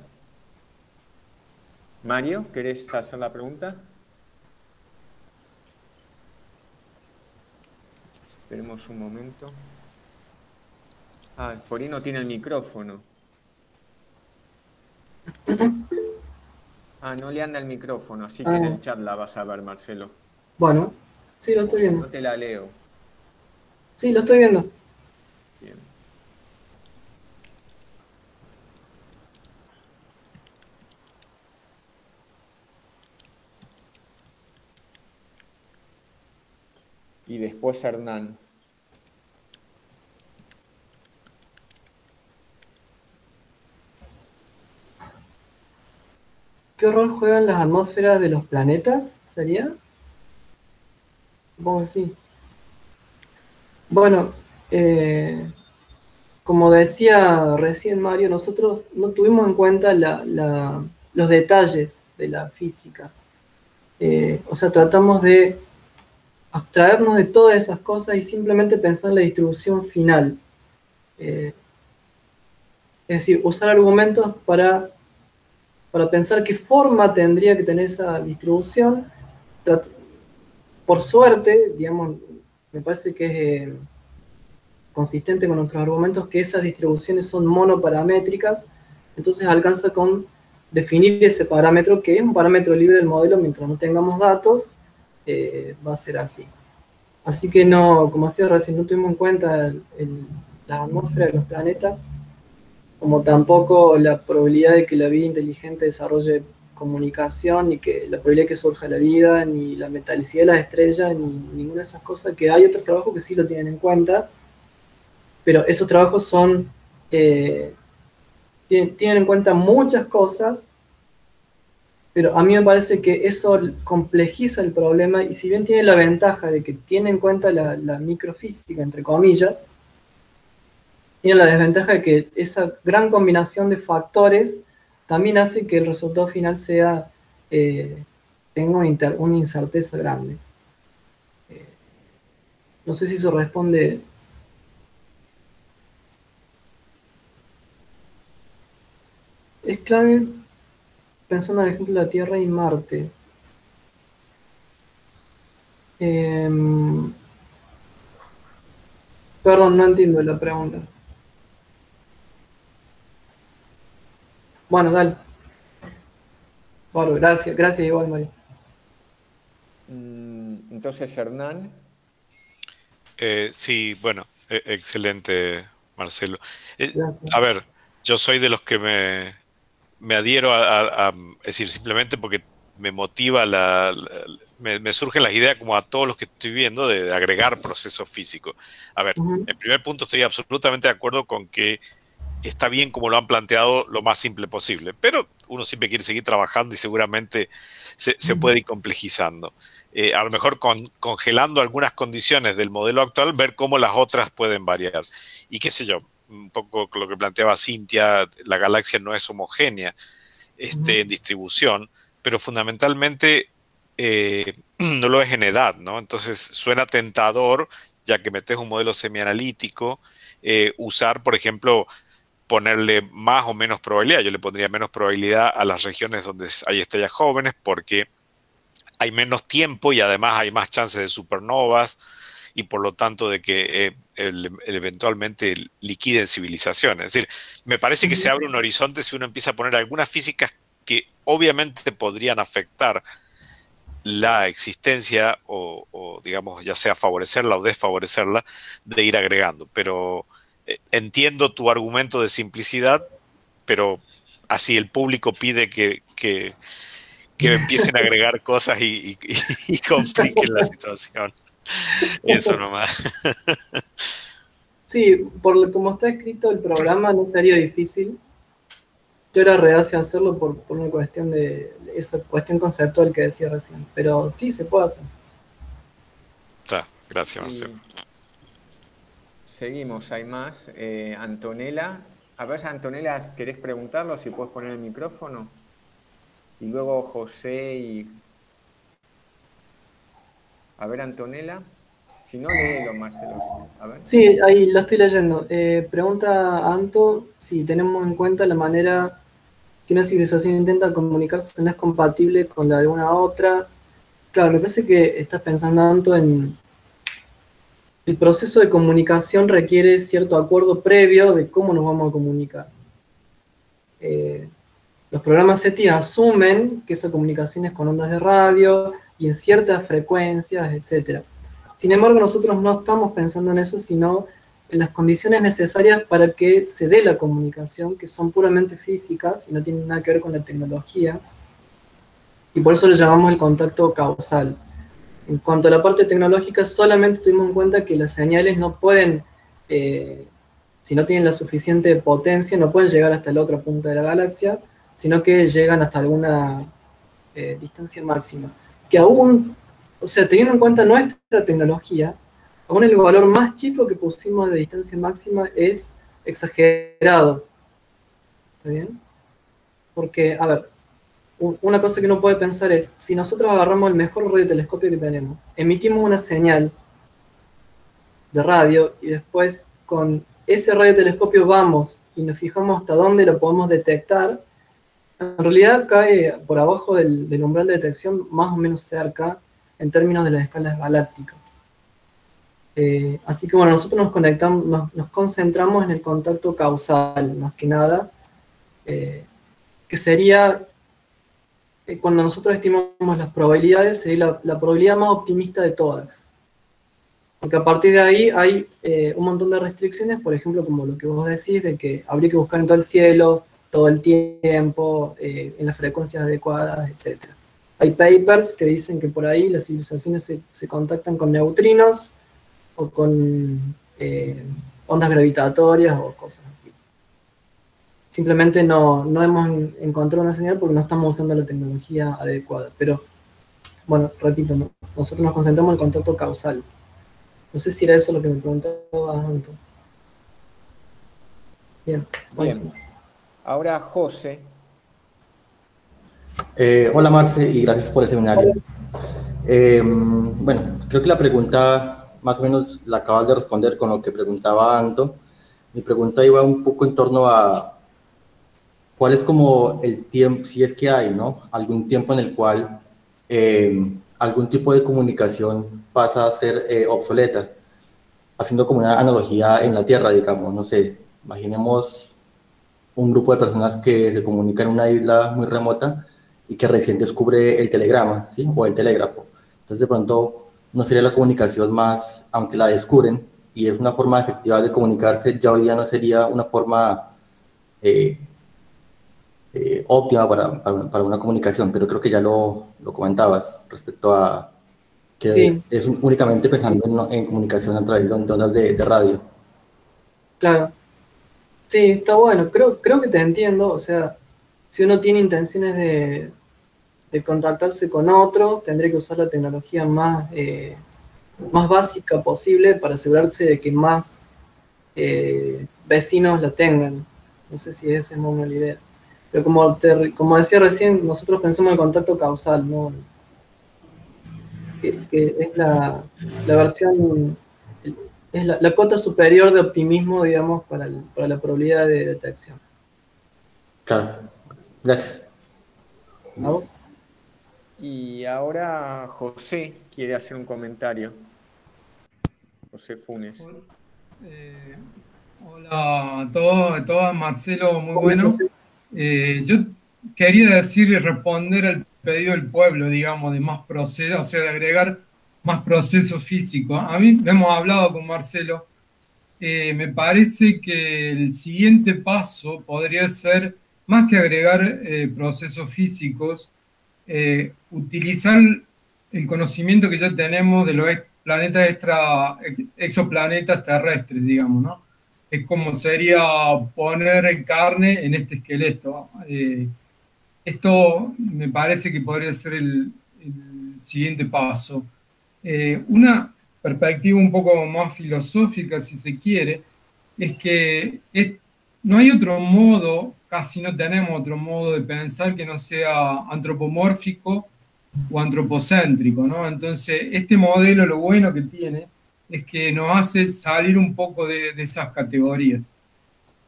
Mario, ¿querés hacer la pregunta? Esperemos un momento. Por ahí no tiene el micrófono. No le anda el micrófono, así que en el chat la vas a ver, Marcelo. Bueno, sí, lo estoy viendo. No te la leo. Sí, lo estoy viendo. Bien. Y después Hernán. ¿Qué rol juegan las atmósferas de los planetas? ¿Sería? Supongo que sí. Bueno, como decía recién Mario, nosotros no tuvimos en cuenta los detalles de la física. O sea, tratamos de abstraernos de todas esas cosas y simplemente pensar en la distribución final. Es decir, usar argumentos para pensar qué forma tendría que tener esa distribución. Por suerte, digamos, me parece que es consistente con nuestros argumentos que esas distribuciones son monoparamétricas, entonces alcanza con definir ese parámetro, que es un parámetro libre del modelo, mientras no tengamos datos, va a ser así. Así que no, como decía recién, no tuvimos en cuenta la atmósfera de los planetas, como tampoco la probabilidad de que la vida inteligente desarrolle comunicación, ni que la probabilidad de que surja la vida, ni la metalicidad de las estrellas, ni ninguna de esas cosas, que hay otros trabajos que sí lo tienen en cuenta, pero esos trabajos son, tienen en cuenta muchas cosas, pero a mí me parece que eso complejiza el problema, y si bien tiene la ventaja de que tiene en cuenta la microfísica, entre comillas, tiene la desventaja de que esa gran combinación de factores también hace que el resultado final sea, tenga una incerteza grande. No sé si eso responde Es clave pensando en el ejemplo de la Tierra y Marte. Perdón, no entiendo la pregunta. Bueno, dale. Bueno, gracias igual, Mario. Entonces, Hernán. Sí, bueno, excelente, Marcelo. Gracias. A ver, yo soy de los que me adhiero es decir, simplemente porque me motiva me surgen las ideas como a todos los que estoy viendo de agregar procesos físicos. A ver, en primer punto estoy absolutamente de acuerdo con que está bien como lo han planteado lo más simple posible, pero uno siempre quiere seguir trabajando y seguramente se puede ir complejizando. A lo mejor congelando algunas condiciones del modelo actual, ver cómo las otras pueden variar. Y qué sé yo, un poco lo que planteaba Cintia, la galaxia no es homogénea en distribución, pero fundamentalmente no lo es en edad, ¿no? Entonces suena tentador, ya que metes un modelo semianalítico, usar, por ejemplo, ponerle más o menos probabilidad. Yo le pondría menos probabilidad a las regiones donde hay estrellas jóvenes porque hay menos tiempo y además hay más chances de supernovas y por lo tanto de que eventualmente liquiden civilizaciones. Es decir, me parece que se abre un horizonte si uno empieza a poner algunas físicas que obviamente podrían afectar la existencia o digamos, ya sea favorecerla o desfavorecerla, de ir agregando. Pero entiendo tu argumento de simplicidad, pero así el público pide que empiecen a agregar cosas y compliquen la situación. Eso nomás. Sí, como está escrito el programa no sería difícil. Yo era reacio a hacerlo por una cuestión de esa cuestión conceptual que decía recién, pero sí se puede hacer. Gracias, Marcelo. Seguimos, hay más. Antonella. A ver, Antonella, ¿querés preguntarlo? Si puedes poner el micrófono. Y luego José y... A ver, Antonella. Si no, léelo, Marcelo. A ver. Sí, ahí lo estoy leyendo. Pregunta Anto si tenemos en cuenta la manera que una civilización intenta comunicarse no es compatible con la de una otra. Claro, me parece que estás pensando, Anto, en el proceso de comunicación requiere cierto acuerdo previo de cómo nos vamos a comunicar. Los programas SETI asumen que esa comunicación es con ondas de radio y en ciertas frecuencias, etc. Sin embargo, nosotros no estamos pensando en eso, sino en las condiciones necesarias para que se dé la comunicación, que son puramente físicas y no tienen nada que ver con la tecnología. Y por eso lo llamamos el contacto causal. En cuanto a la parte tecnológica, solamente tuvimos en cuenta que las señales no pueden, si no tienen la suficiente potencia, no pueden llegar hasta la otra punta de la galaxia, sino que llegan hasta alguna distancia máxima. Que aún, o sea, teniendo en cuenta nuestra tecnología, aún el valor más chico que pusimos de distancia máxima es exagerado. ¿Está bien? Porque, a ver, una cosa que uno puede pensar es, si nosotros agarramos el mejor radiotelescopio que tenemos, emitimos una señal de radio y después con ese radiotelescopio vamos y nos fijamos hasta dónde lo podemos detectar, en realidad cae por abajo del umbral de detección más o menos cerca en términos de las escalas galácticas. Así que bueno, nosotros nos concentramos en el contacto causal, más que nada, que sería, cuando nosotros estimamos las probabilidades, sería la probabilidad más optimista de todas. Porque a partir de ahí hay un montón de restricciones, por ejemplo, como lo que vos decís, de que habría que buscar en todo el cielo, todo el tiempo, en las frecuencias adecuadas, etc. Hay papers que dicen que por ahí las civilizaciones se contactan con neutrinos o con ondas gravitatorias o cosas así. Simplemente no hemos encontrado una señal porque no estamos usando la tecnología adecuada. Pero, bueno, repito, nosotros nos concentramos en el contacto causal. No sé si era eso lo que me preguntaba Anto. Bien. Ahora José. Hola Marce y gracias por el seminario. Bueno, creo que la pregunta más o menos la acabas de responder con lo que preguntaba Anto. Mi pregunta iba un poco en torno a ¿cuál es como el tiempo, si es que hay, ¿no? Algún tiempo en el cual algún tipo de comunicación pasa a ser obsoleta? Haciendo como una analogía en la Tierra, digamos, no sé, imaginemos un grupo de personas que se comunican en una isla muy remota y que recién descubre el telegrama, ¿sí? O el telégrafo. Entonces, de pronto, no sería la comunicación más, aunque la descubren y es una forma efectiva de comunicarse, ya hoy día no sería una forma eh, óptima para una comunicación, pero creo que ya lo comentabas respecto a que Sí, es únicamente pensando en comunicación a través de ondas de radio. claro. Sí, está bueno. Creo que te entiendo. O sea, si uno tiene intenciones de contactarse con otro, tendría que usar la tecnología más básica posible para asegurarse de que más vecinos la tengan. No sé si esa es muy buena la idea. Pero como decía recién, nosotros pensamos en el contacto causal, ¿no? Que es la versión, es la cota superior de optimismo, digamos, para la probabilidad de detección. Claro, gracias. ¿A vos? Y ahora José quiere hacer un comentario. José Funes. Eh, Hola a todos, Marcelo, muy Hola, bueno. José. Yo quería decir y responder al pedido del pueblo, digamos, de más procesos, o sea, de agregar más procesos físicos. A mí hemos hablado con Marcelo, me parece que el siguiente paso podría ser, más que agregar procesos físicos, utilizar el conocimiento que ya tenemos de los planetas exoplanetas terrestres, digamos, ¿no? Es como sería poner carne en este esqueleto. Esto me parece que podría ser el siguiente paso. Una perspectiva un poco más filosófica, si se quiere, es que no hay otro modo, casi no tenemos otro modo de pensar que no sea antropomórfico o antropocéntrico, ¿no? Entonces, este modelo lo bueno que tiene es que nos hace salir un poco de esas categorías.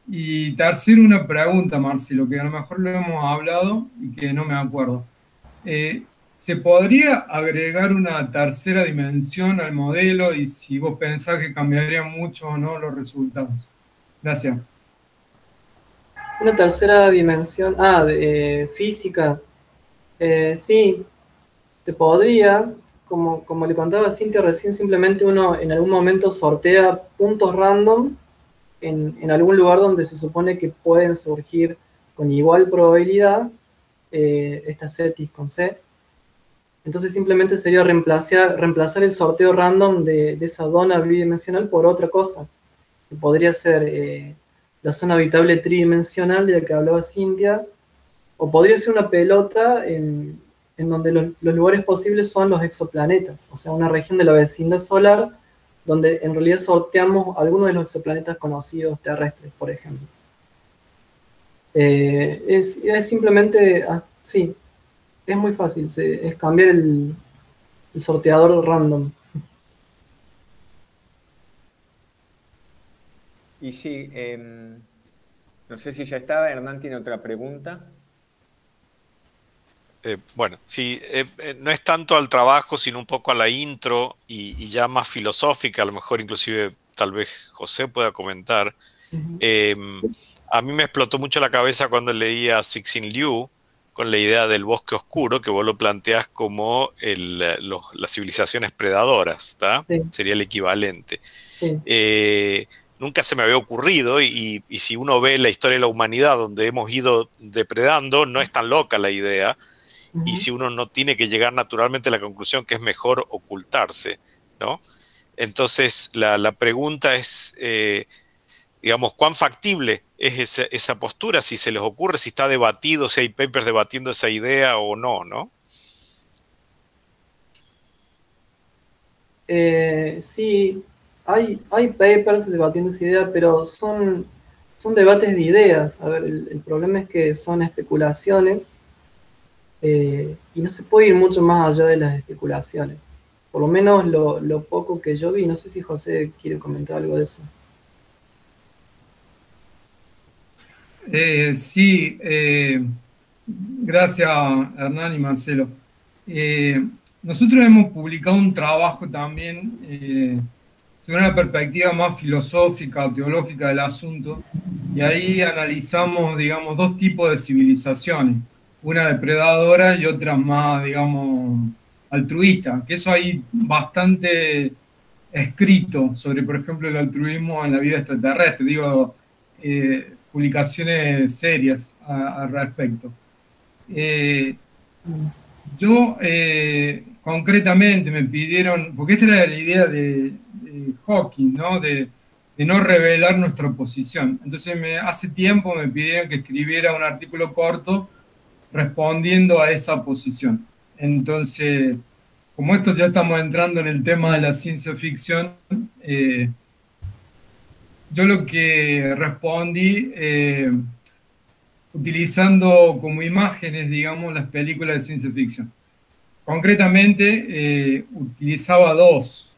Y tercero, una pregunta, Marcelo, que a lo mejor lo hemos hablado y que no me acuerdo. ¿Se podría agregar una tercera dimensión al modelo y si vos pensás que cambiaría mucho o no los resultados? Gracias. Una tercera dimensión, física. Sí, se podría, como le contaba a Cintia recién, simplemente uno en algún momento sortea puntos random en algún lugar donde se supone que pueden surgir con igual probabilidad estas cetis con C. Entonces simplemente sería reemplazar el sorteo random de esa dona bidimensional por otra cosa, que podría ser la zona habitable tridimensional de la que hablaba Cintia, o podría ser una pelota en donde los lugares posibles son los exoplanetas, o sea, una región de la vecindad solar donde en realidad sorteamos algunos de los exoplanetas conocidos terrestres, por ejemplo. Es simplemente, sí, es muy fácil, es cambiar el sorteador random. Y sí, no sé si ya estaba, Hernán tiene otra pregunta. Bueno, sí, no es tanto al trabajo, sino un poco a la intro y ya más filosófica, a lo mejor inclusive tal vez José pueda comentar. A mí me explotó mucho la cabeza cuando leía a Cixin Liu con la idea del bosque oscuro, que vos lo planteás como las civilizaciones predadoras, ¿está? Sí. Sería el equivalente. Sí. Nunca se me había ocurrido y si uno ve la historia de la humanidad donde hemos ido depredando, no es tan loca la idea. Y si uno no tiene que llegar naturalmente a la conclusión que es mejor ocultarse, ¿no? Entonces, la pregunta es, digamos, ¿cuán factible es esa postura? Si se les ocurre, si está debatido, si hay papers debatiendo esa idea o no, ¿no? Sí, hay papers debatiendo esa idea, pero son debates de ideas. A ver, el problema es que son especulaciones. Y no se puede ir mucho más allá de las especulaciones. Por lo menos lo poco que yo vi. No sé si José quiere comentar algo de eso. Sí, gracias Hernán y Marcelo. Nosotros hemos publicado un trabajo también sobre una perspectiva más filosófica, teológica del asunto, y ahí analizamos, digamos, dos tipos de civilizaciones, una depredadora y otra más, digamos, altruista, que eso hay bastante escrito sobre, por ejemplo, el altruismo en la vida extraterrestre, digo, publicaciones serias al respecto. Yo concretamente me pidieron, porque esta era la idea de Hawking, ¿no? De no revelar nuestra posición. Entonces hace tiempo me pidieron que escribiera un artículo corto respondiendo a esa posición. Entonces, como esto ya estamos entrando en el tema de la ciencia ficción, yo lo que respondí utilizando como imágenes, digamos, las películas de ciencia ficción. Concretamente, utilizaba dos.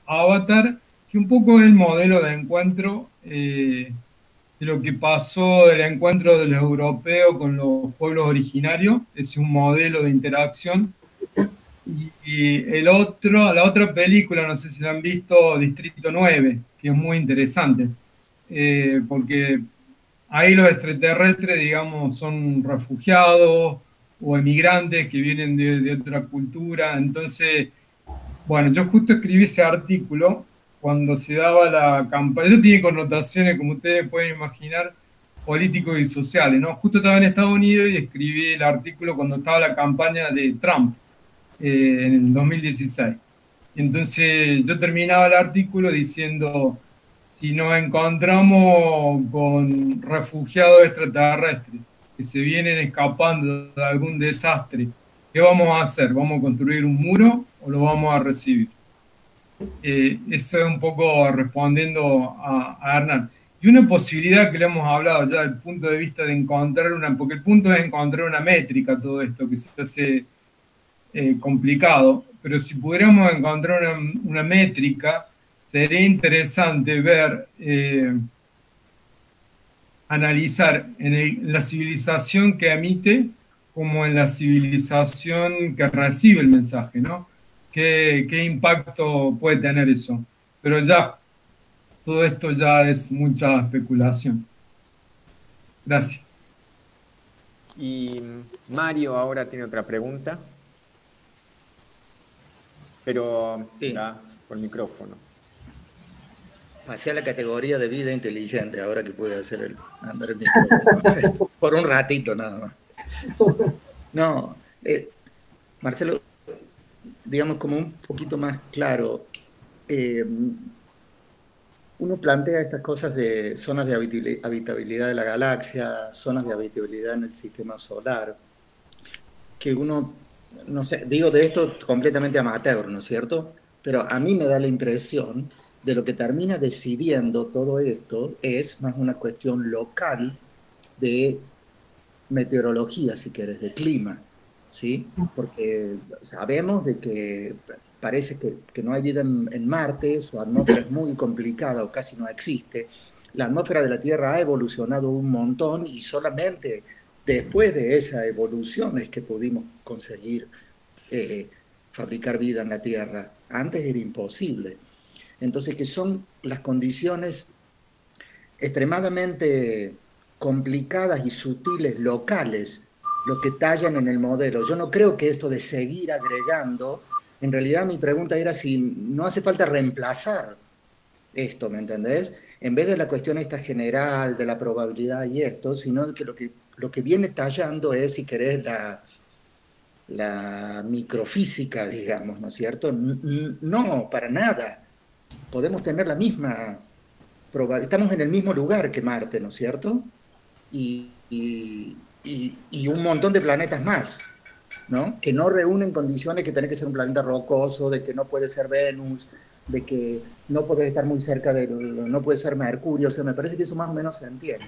Avatar, que un poco es el modelo de encuentro de lo que pasó del encuentro de los europeos con los pueblos originarios, es un modelo de interacción. Y la otra película, no sé si la han visto, Distrito 9, que es muy interesante, porque ahí los extraterrestres, digamos, son refugiados o emigrantes que vienen de otra cultura. Entonces, bueno, yo justo escribí ese artículo cuando se daba la campaña. Eso tiene connotaciones, como ustedes pueden imaginar, políticos y sociales, ¿no? Justo estaba en Estados Unidos y escribí el artículo cuando estaba la campaña de Trump en el 2016. Entonces yo terminaba el artículo diciendo, si nos encontramos con refugiados extraterrestres que se vienen escapando de algún desastre, ¿qué vamos a hacer? ¿Vamos a construir un muro o lo vamos a recibir? Eso es un poco respondiendo a Hernán. Y una posibilidad que le hemos hablado ya desde el punto de vista de encontrar porque el punto es encontrar una métrica, todo esto que se hace complicado, pero si pudiéramos encontrar una métrica, sería interesante ver, analizar en la civilización que emite como en la civilización que recibe el mensaje, ¿no? ¿Qué impacto puede tener eso? Pero ya, todo esto ya es mucha especulación. Gracias. Y Mario ahora tiene otra pregunta, pero sí, por micrófono. Pasé a la categoría de vida inteligente, ahora que puede hacer andar el micrófono. Por un ratito nada más. No, Marcelo, digamos como un poquito más claro, uno plantea estas cosas de zonas de habitabilidad de la galaxia, zonas de habitabilidad en el sistema solar, que uno, no sé, digo de esto completamente amateur, ¿no es cierto? Pero a mí me da la impresión de lo que termina decidiendo todo esto es más una cuestión local de meteorología, si quieres, de clima, ¿sí? Porque sabemos de que parece que no hay vida en Marte, su atmósfera es muy complicada o casi no existe. La atmósfera de la Tierra ha evolucionado un montón y solamente después de esa evolución es que pudimos conseguir fabricar vida en la Tierra. Antes era imposible. Entonces, que son las condiciones extremadamente complicadas y sutiles locales lo que tallan en el modelo. Yo no creo que esto de seguir agregando, en realidad mi pregunta era si no hace falta reemplazar esto, ¿me entendés? En vez de la cuestión esta general de la probabilidad y esto, sino que lo que viene tallando es, si querés, la microfísica, digamos, ¿no es cierto? No, para nada. Podemos tener la misma probabilidad, estamos en el mismo lugar que Marte, ¿no es cierto? Y un montón de planetas más, ¿no? Que no reúnen condiciones que tiene que ser un planeta rocoso, de que no puede ser Venus, de que no puede estar muy cerca no puede ser Mercurio, o sea, me parece que eso más o menos se entiende.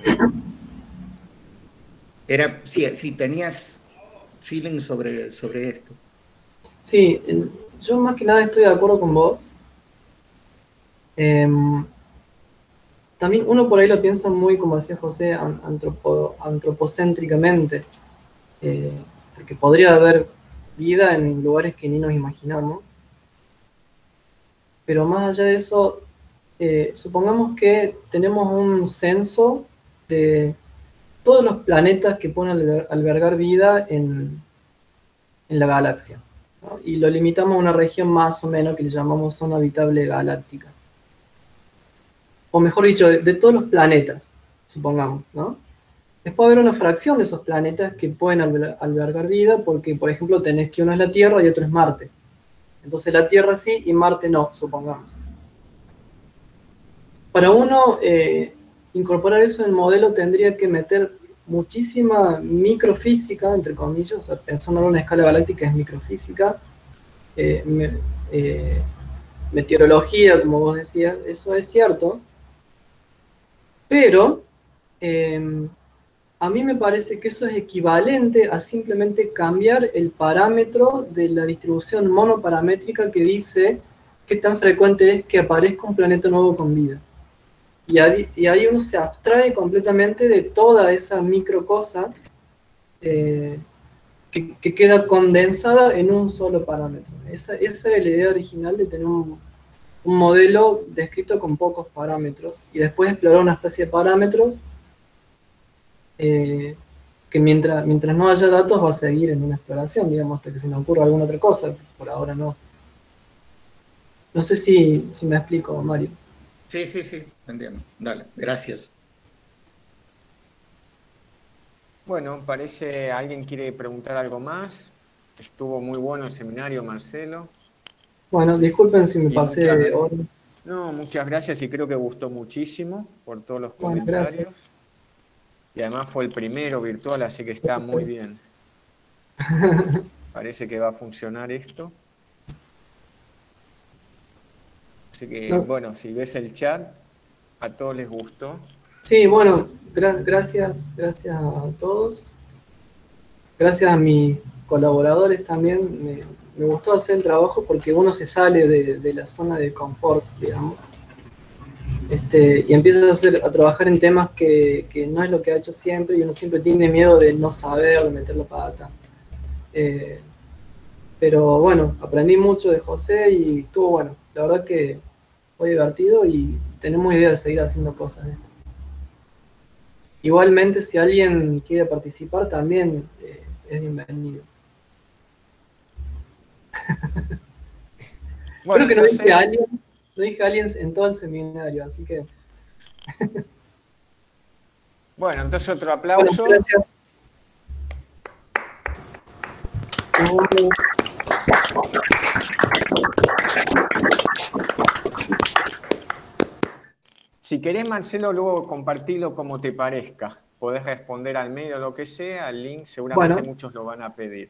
Era, si tenías feeling sobre esto. Sí, yo más que nada estoy de acuerdo con vos. también uno por ahí lo piensa muy, como decía José, antropocéntricamente, porque podría haber vida en lugares que ni nos imaginamos. Pero más allá de eso, supongamos que tenemos un censo de todos los planetas que pueden albergar vida en la galaxia, ¿no? Y lo limitamos a una región más o menos que le llamamos zona habitable galáctica. O mejor dicho, de todos los planetas, supongamos, ¿no? Después haber una fracción de esos planetas que pueden albergar vida, porque, por ejemplo, tenés que uno es la Tierra y otro es Marte. Entonces la Tierra sí y Marte no, supongamos. Para uno incorporar eso en el modelo tendría que meter muchísima microfísica, entre comillas, o sea, pensando en una escala galáctica es microfísica, meteorología, como vos decías, eso es cierto, pero a mí me parece que eso es equivalente a simplemente cambiar el parámetro de la distribución monoparamétrica que dice qué tan frecuente es que aparezca un planeta nuevo con vida. Y ahí uno se abstrae completamente de toda esa micro cosa que queda condensada en un solo parámetro. Esa era la idea original de tener un modelo descrito con pocos parámetros y después explorar una especie de parámetros que mientras no haya datos va a seguir en una exploración, digamos, hasta que se nos ocurra alguna otra cosa. Por ahora no. No sé si me explico, Mario. Sí, entiendo. Dale, gracias. Bueno, parece alguien quiere preguntar algo más. Estuvo muy bueno el seminario, Marcelo. Bueno, disculpen si me pasé de hora. No, muchas gracias y creo que gustó muchísimo por todos los Bueno, comentarios. gracias. Y además fue el primero virtual, así que está muy bien. Parece que va a funcionar esto. Así que, bueno, si ves el chat, a todos les gustó. Sí, bueno, gracias a todos. Gracias a mis colaboradores también. Me gustó hacer el trabajo porque uno se sale de la zona de confort, digamos. Y empieza a trabajar en temas que no es lo que ha hecho siempre y uno siempre tiene miedo de no saber, de meter la pata. Pero bueno, aprendí mucho de José y estuvo bueno. La verdad que fue divertido y tenemos idea de seguir haciendo cosas. Igualmente, si alguien quiere participar, también es bienvenido. Bueno, creo que entonces... no dije aliens en todo el seminario, así que... Bueno, entonces otro aplauso. Bueno, gracias. Si querés, Marcelo, luego compartirlo como te parezca. Podés responder al mail o lo que sea, al link, seguramente muchos lo van a pedir.